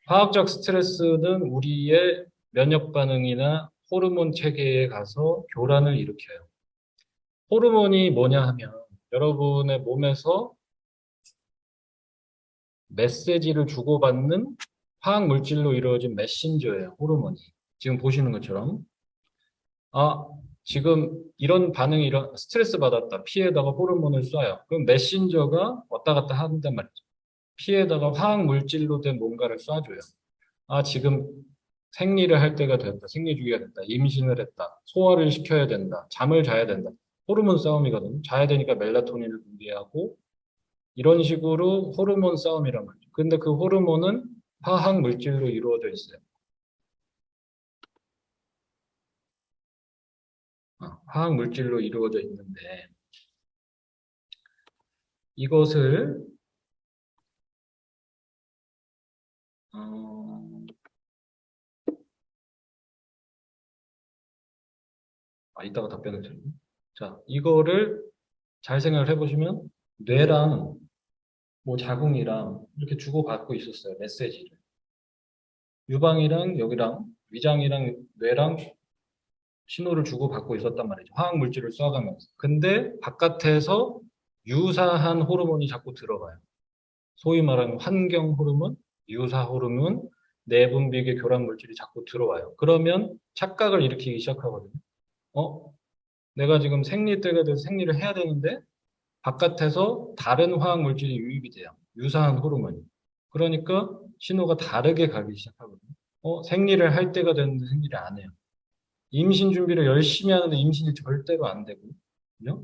화학적 스트레스는 우리의 면역 반응이나 호르몬 체계에 가서 교란을 일으켜요. 호르몬이 뭐냐 하면 여러분의 몸에서 메시지를 주고받는 화학 물질로 이루어진 메신저예요, 호르몬이. 지금 보시는 것처럼. 아, 지금 이런 반응이 스트레스 받았다. 피에다가 호르몬을 쏴요. 그럼 메신저가 왔다 갔다 한단 말이죠. 피에다가 화학 물질로 된 뭔가를 쏴줘요. 아, 지금 생리를 할 때가 됐다. 생리 주기가 됐다. 임신을 했다. 소화를 시켜야 된다. 잠을 자야 된다. 호르몬 싸움이거든요. 자야 되니까 멜라토닌을 분비하고 이런 식으로 호르몬 싸움이란 말이죠. 근데 그 호르몬은 화학 물질로 이루어져 있어요. 화학 물질로 이루어져 있는데 이것을 어, 이따가 답변을 드리고. 자, 이거를 잘 생각을 해보시면 뇌랑 뭐 자궁이랑 이렇게 주고받고 있었어요. 메시지를. 유방이랑 여기랑 위장이랑 뇌랑 신호를 주고받고 있었단 말이죠. 화학 물질을 쏴가면서. 근데 바깥에서 유사한 호르몬이 자꾸 들어가요. 소위 말하는 환경 호르몬, 유사 호르몬, 내분비계 교란 물질이 자꾸 들어와요. 그러면 착각을 일으키기 시작하거든요. 어? 내가 지금 생리 때가 돼서 생리를 해야 되는데 바깥에서 다른 화학 물질이 유입이 돼요. 유사한 호르몬이. 그러니까 신호가 다르게 가기 시작하거든요. 생리를 할 때가 됐는데 생리를 안 해요. 임신 준비를 열심히 하는데 임신이 절대로 안 되고, 그죠?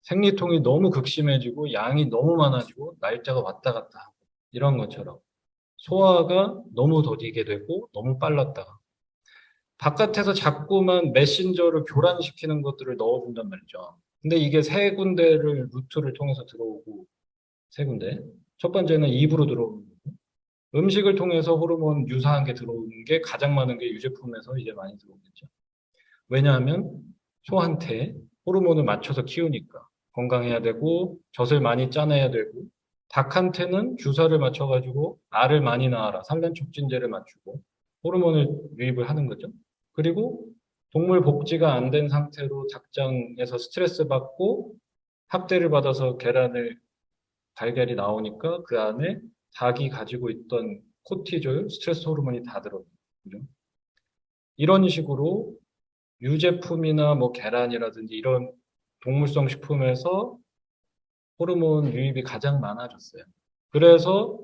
생리통이 너무 극심해지고 양이 너무 많아지고 날짜가 왔다 갔다 하고 이런 것처럼 소화가 너무 더디게 되고 너무 빨랐다가 바깥에서 자꾸만 메신저를 교란시키는 것들을 넣어준단 말이죠. 근데 이게 세 군데를 루트를 통해서 들어오고 세 군데. 첫 번째는 입으로 들어오는 거고 음식을 통해서 호르몬 유사한 게 들어오는 게 가장 많은 게 유제품에서 이제 많이 들어오겠죠. 왜냐하면 소한테 호르몬을 맞춰서 키우니까 건강해야 되고 젖을 많이 짜내야 되고 닭한테는 주사를 맞춰가지고 알을 많이 낳아라 산란 촉진제를 맞추고 호르몬을 유입을 하는 거죠. 그리고 동물 복제가 안 된 상태로 닭장에서 스트레스 받고 학대를 받아서 달걀이 나오니까 그 안에 닭이 가지고 있던 코티졸, 스트레스 호르몬이 다 들어가요. 그죠? 이런 식으로 유제품이나 뭐 계란이라든지 이런 동물성 식품에서 호르몬 유입이 가장 많아졌어요. 그래서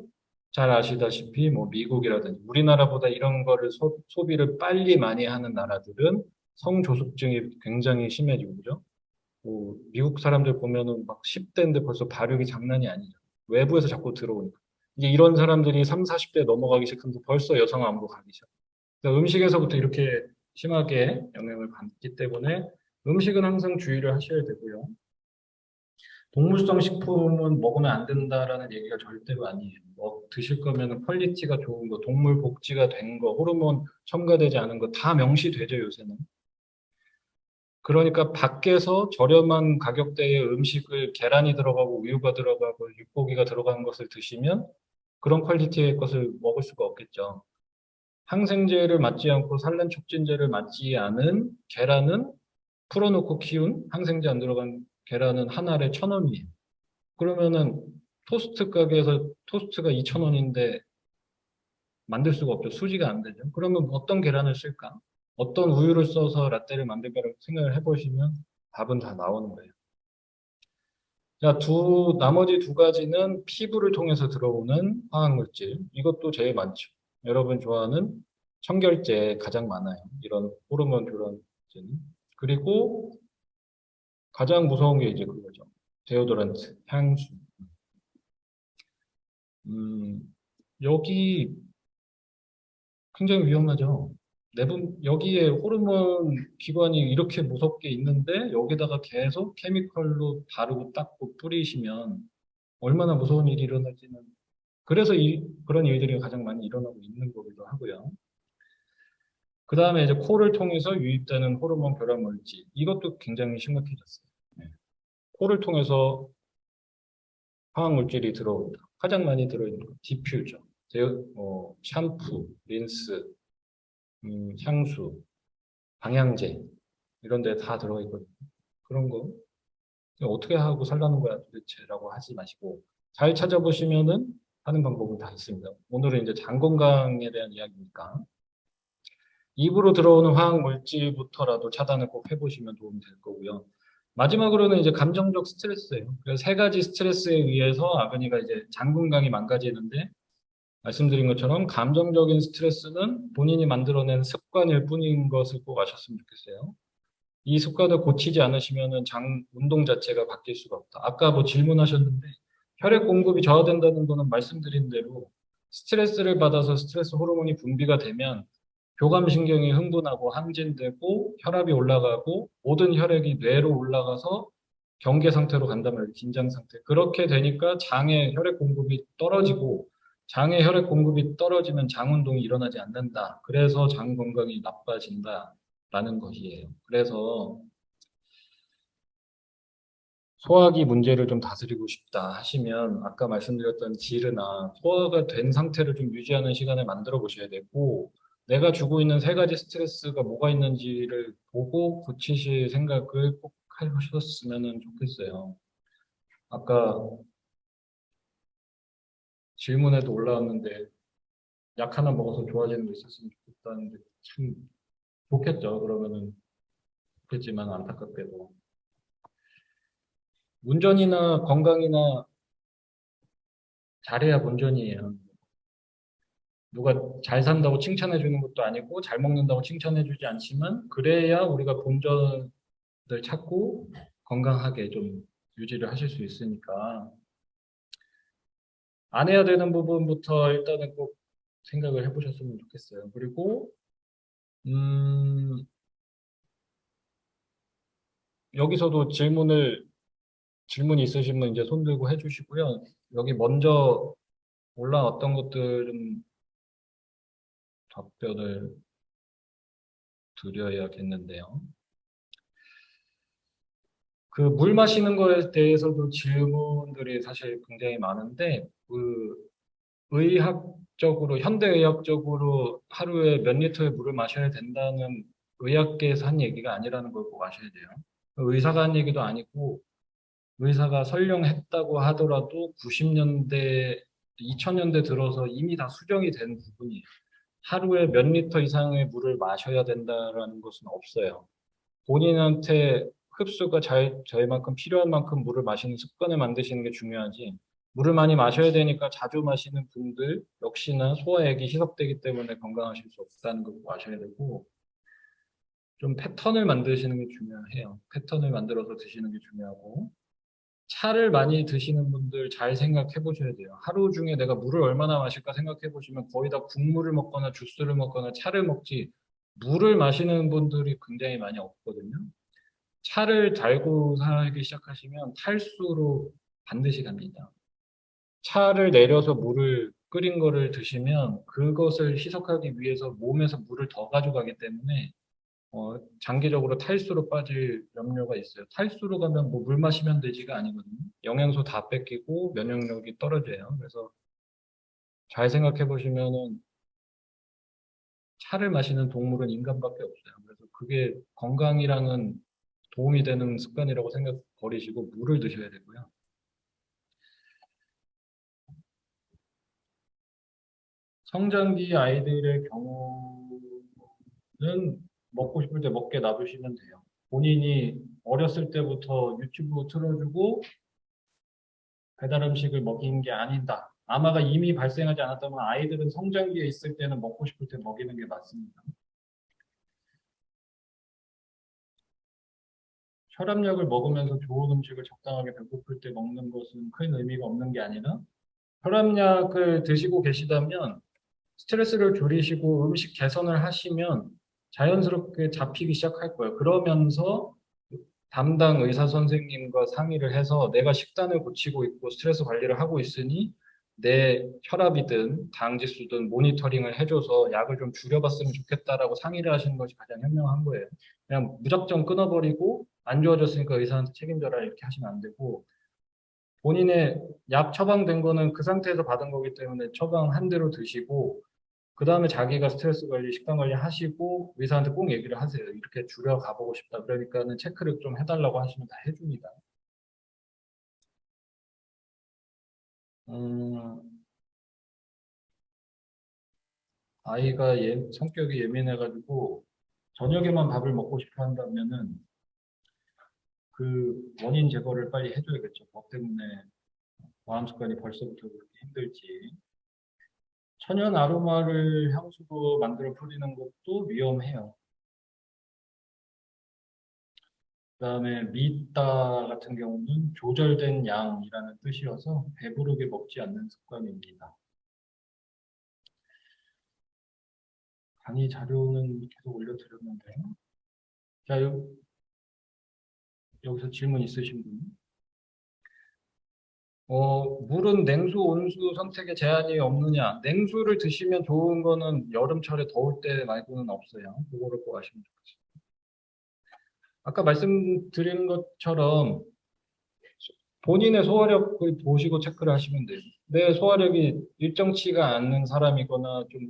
잘 아시다시피 뭐 미국이라든지 우리나라보다 이런 거를 소비를 빨리 많이 하는 나라들은 성조숙증이 굉장히 심해지고 그죠? 뭐 미국 사람들 보면은 막 10대인데 벌써 발육이 장난이 아니죠. 외부에서 자꾸 들어오니까. 이제 이런 사람들이 3, 40대 넘어가기 시작하면서 벌써 여성암으로 가기 시작. 그러니까 음식에서부터 이렇게 심하게 영향을 받기 때문에 음식은 항상 주의를 하셔야 되고요. 동물성 식품은 먹으면 안 된다라는 얘기가 절대로 아니에요. 드실 거면 퀄리티가 좋은 거, 동물 복지가 된 거, 호르몬 첨가되지 않은 거 다 명시되죠, 요새는. 그러니까 밖에서 저렴한 가격대의 음식을 계란이 들어가고 우유가 들어가고 육고기가 들어간 것을 드시면 그런 퀄리티의 것을 먹을 수가 없겠죠. 항생제를 맞지 않고 산란 촉진제를 맞지 않은 계란은 풀어놓고 키운 항생제 안 들어간 계란은 한 알에 1,000원이에요. 그러면은 토스트 가게에서 토스트가 2,000원인데 만들 수가 없죠. 수지가 안 되죠. 그러면 어떤 계란을 쓸까? 어떤 우유를 써서 라떼를 만들까라고 생각을 해보시면 답은 다 나오는 거예요. 자, 나머지 두 가지는 피부를 통해서 들어오는 화학물질. 이것도 제일 많죠. 여러분 좋아하는 청결제 가장 많아요. 이런 호르몬 교란제는. 그리고 가장 무서운 게 이제 그거죠. 데오도란트, 향수. 여기 굉장히 위험하죠. 여기에 호르몬 기관이 이렇게 무섭게 있는데 여기다가 계속 케미컬로 바르고 닦고 뿌리시면 얼마나 무서운 일이 일어날지는 그래서 그런 일들이 가장 많이 일어나고 있는 거기도 하고요. 그 다음에 이제 코를 통해서 유입되는 호르몬 결합 물질 이것도 굉장히 심각해졌어요. 네. 코를 통해서 화학 물질이 들어온다. 가장 많이 들어있는 거 디퓨저, 샴푸, 린스, 향수, 방향제 이런 데 다 들어있거든요. 그런 거 어떻게 하고 살라는 거야 도대체라고 하지 마시고 잘 찾아보시면은 하는 방법은 다 있습니다. 오늘은 이제 장 건강에 대한 이야기니까 입으로 들어오는 화학 물질부터라도 차단을 꼭 해보시면 도움이 될 거고요. 마지막으로는 이제 감정적 스트레스예요. 그래서 세 가지 스트레스에 의해서 아버니가 이제 장 건강이 망가지는데 말씀드린 것처럼 감정적인 스트레스는 본인이 만들어낸 습관일 뿐인 것을 꼭 아셨으면 좋겠어요. 이 습관을 고치지 않으시면은 장 운동 자체가 바뀔 수가 없다. 아까 뭐 질문하셨는데 혈액 공급이 저하된다는 거는 말씀드린 대로 스트레스를 받아서 스트레스 호르몬이 분비가 되면 교감신경이 흥분하고 항진되고 혈압이 올라가고 모든 혈액이 뇌로 올라가서 경계 상태로 간단 말이에요. 긴장 상태. 그렇게 되니까 장의 혈액 공급이 떨어지고 장의 혈액 공급이 떨어지면 장 운동이 일어나지 않는다. 그래서 장 건강이 나빠진다라는 것이에요. 그래서 소화기 문제를 좀 다스리고 싶다 하시면 아까 말씀드렸던 지르나 소화가 된 상태를 좀 유지하는 시간을 만들어 보셔야 되고 내가 주고 있는 세 가지 스트레스가 뭐가 있는지를 보고 고치실 생각을 꼭 하셨으면 좋겠어요. 아까 질문에도 올라왔는데 약 하나 먹어서 좋아지는 게 있었으면 좋겠다는데 참 좋겠죠. 그러면은 좋겠지만 안타깝게도 운전이나 건강이나 잘해야 본전이에요. 누가 잘 산다고 칭찬해 주는 것도 아니고 잘 먹는다고 칭찬해 주지 않지만 그래야 우리가 본전을 찾고 건강하게 좀 유지를 하실 수 있으니까 안 해야 되는 부분부터 일단은 꼭 생각을 해보셨으면 좋겠어요. 그리고 음, 여기서도 질문이 있으시면 이제 손 들고 해주시고요. 여기 먼저 올라왔던 것들은 답변을 드려야겠는데요. 그 물 마시는 거에 대해서도 질문들이 사실 굉장히 많은데 그 현대의학적으로 하루에 몇 리터의 물을 마셔야 된다는 의학계에서 한 얘기가 아니라는 걸 꼭 아셔야 돼요. 의사가 한 얘기도 아니고 의사가 설령 했다고 하더라도 90년대, 2000년대 들어서 이미 다 수정이 된 부분이에요. 하루에 몇 리터 이상의 물을 마셔야 된다라는 것은 없어요. 본인한테 흡수가 저희만큼 필요한 만큼 물을 마시는 습관을 만드시는 게 중요하지. 물을 많이 마셔야 되니까 자주 마시는 분들 역시나 소화액이 희석되기 때문에 건강하실 수 없다는 걸 꼭 아셔야 되고 좀 패턴을 만드시는 게 중요해요. 패턴을 만들어서 드시는 게 중요하고 차를 많이 드시는 분들 잘 생각해 보셔야 돼요. 하루 중에 내가 물을 얼마나 마실까 생각해 보시면 거의 다 국물을 먹거나 주스를 먹거나 차를 먹지 물을 마시는 분들이 굉장히 많이 없거든요. 차를 달고 살기 시작하시면 탈수로 반드시 갑니다. 차를 내려서 물을 끓인 거를 드시면 그것을 희석하기 위해서 몸에서 물을 더 가져가기 때문에 장기적으로 탈수로 빠질 염려가 있어요. 탈수로 가면 뭐 물 마시면 되지가 아니거든요. 영양소 다 뺏기고 면역력이 떨어져요. 그래서 잘 생각해 보시면은 차를 마시는 동물은 인간밖에 없어요. 그래서 그게 건강이랑은 도움이 되는 습관이라고 생각 버리시고 물을 드셔야 되고요. 성장기 아이들의 경우는 먹고 싶을 때 먹게 놔두시면 돼요. 본인이 어렸을 때부터 유튜브 틀어주고 배달 음식을 먹인 게 아니다. 아마가 이미 발생하지 않았다면 아이들은 성장기에 있을 때는 먹고 싶을 때 먹이는 게 맞습니다. 혈압약을 먹으면서 좋은 음식을 적당하게 배고플 때 먹는 것은 큰 의미가 없는 게 아니라 혈압약을 드시고 계시다면 스트레스를 줄이시고 음식 개선을 하시면 자연스럽게 잡히기 시작할 거예요. 그러면서 담당 의사 선생님과 상의를 해서 내가 식단을 고치고 있고 스트레스 관리를 하고 있으니 내 혈압이든 당 지수든 모니터링을 해줘서 약을 좀 줄여봤으면 좋겠다라고 상의를 하시는 것이 가장 현명한 거예요. 그냥 무작정 끊어버리고 안 좋아졌으니까 의사한테 책임져라 이렇게 하시면 안 되고 본인의 약 처방된 거는 그 상태에서 받은 거기 때문에 처방한 대로 드시고 그 다음에 자기가 스트레스 관리, 식단 관리 하시고 의사한테 꼭 얘기를 하세요. 이렇게 줄여 가보고 싶다. 그러니까는 체크를 좀 해달라고 하시면 다 해줍니다. 음, 아이가 성격이 예민해가지고 저녁에만 밥을 먹고 싶어 한다면은 그 원인 제거를 빨리 해줘야겠죠. 법 때문에 마음 습관이 벌써부터 그렇게 힘들지. 천연 아로마를 향수로 만들어 뿌리는 것도 위험해요. 그다음에 미따 같은 경우는 조절된 양이라는 뜻이어서 배부르게 먹지 않는 습관입니다. 강의 자료는 계속 올려드렸는데, 자, 여기서 질문 있으신 분? 물은 냉수, 온수 선택에 제한이 없느냐? 냉수를 드시면 좋은 거는 여름철에 더울 때 말고는 없어요. 그거를 꼭 아시면 좋겠어요. 아까 말씀드린 것처럼 본인의 소화력을 보시고 체크를 하시면 돼요. 내 소화력이 일정치가 않는 사람이거나 좀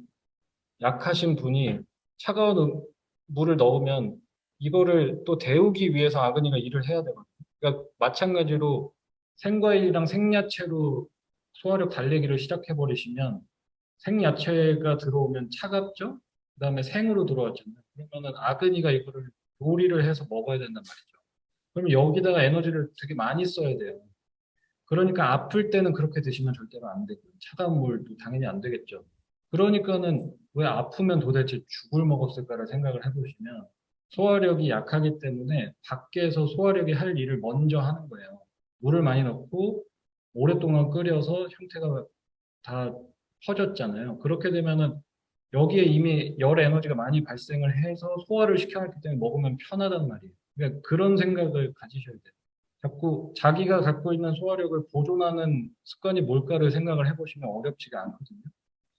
약하신 분이 차가운 물을 넣으면 이거를 또 데우기 위해서 아그니가 일을 해야 되거든요. 그러니까 마찬가지로 생과일이랑 생야채로 소화력 달래기를 시작해 버리시면 생야채가 들어오면 차갑죠? 그다음에 생으로 들어왔잖아요. 그러면은 아그니가 이거를 요리를 해서 먹어야 된단 말이죠. 그럼 여기다가 에너지를 되게 많이 써야 돼요. 그러니까 아플 때는 그렇게 드시면 절대로 안 되고 차가운 물도 당연히 안 되겠죠. 그러니까는 왜 아프면 도대체 죽을 먹었을까를 생각을 해보시면 소화력이 약하기 때문에 밖에서 소화력이 할 일을 먼저 하는 거예요. 물을 많이 넣고 오랫동안 끓여서 형태가 다 퍼졌잖아요. 그렇게 되면은 여기에 이미 열 에너지가 많이 발생을 해서 소화를 시켜놨기 때문에 먹으면 편하단 말이에요. 그러니까 그런 생각을 가지셔야 돼요. 자꾸 자기가 갖고 있는 소화력을 보존하는 습관이 뭘까를 생각을 해보시면 어렵지가 않거든요.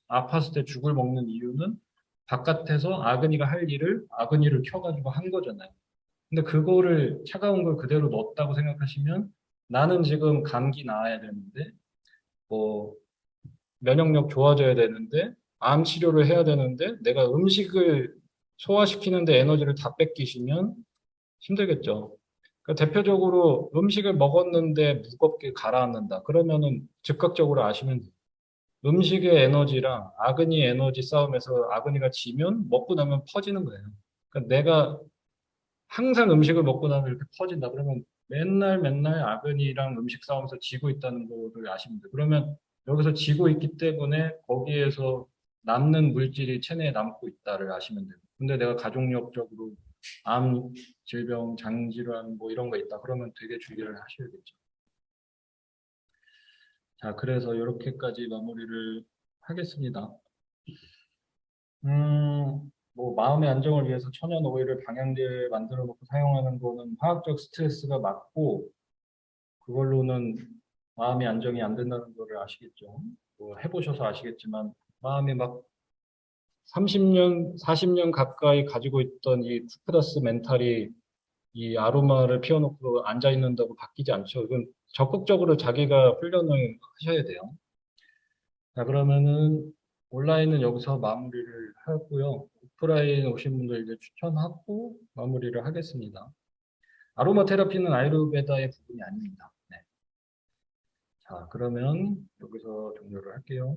아팠을 때 죽을 먹는 이유는 바깥에서 아그니가 할 일을 아그니를 켜가지고 한 거잖아요. 근데 그거를 차가운 걸 그대로 넣었다고 생각하시면 나는 지금 감기 나아야 되는데 뭐 면역력 좋아져야 되는데 암 치료를 해야 되는데 내가 음식을 소화시키는데 에너지를 다 뺏기시면 힘들겠죠. 그러니까 대표적으로 음식을 먹었는데 무겁게 가라앉는다. 그러면은 즉각적으로 아시면 돼요. 음식의 에너지랑 아그니 에너지 싸움에서 아그니가 지면 먹고 나면 퍼지는 거예요. 그러니까 내가 항상 음식을 먹고 나면 이렇게 퍼진다. 그러면 맨날 맨날 아그니랑 음식 싸움에서 지고 있다는 거를 아시면 돼요. 그러면 여기서 지고 있기 때문에 거기에서 남는 물질이 체내에 남고 있다를 아시면 돼요. 근데 내가 가족력적으로 암, 질병, 장질환 뭐 이런 거 있다. 그러면 되게 주의를 하셔야겠죠. 자, 그래서 이렇게까지 마무리를 하겠습니다. 뭐 마음의 안정을 위해서 천연 오일을 방향제에 만들어 놓고 사용하는 거는 화학적 스트레스가 맞고 그걸로는 마음이 안정이 안 된다는 거를 아시겠죠. 뭐 해보셔서 아시겠지만 마음이 막 30년, 40년 가까이 가지고 있던 이 쿠프다스 멘탈이 이 아로마를 피워놓고 앉아 있는다고 바뀌지 않죠. 이건 적극적으로 자기가 훈련을 하셔야 돼요. 자, 그러면은 온라인은 여기서 마무리를 하고요. 오프라인 오신 분들 이제 추천하고 마무리를 하겠습니다. 아로마 테라피는 아유르베다의 부분이 아닙니다. 네. 자, 그러면 여기서 종료를 할게요.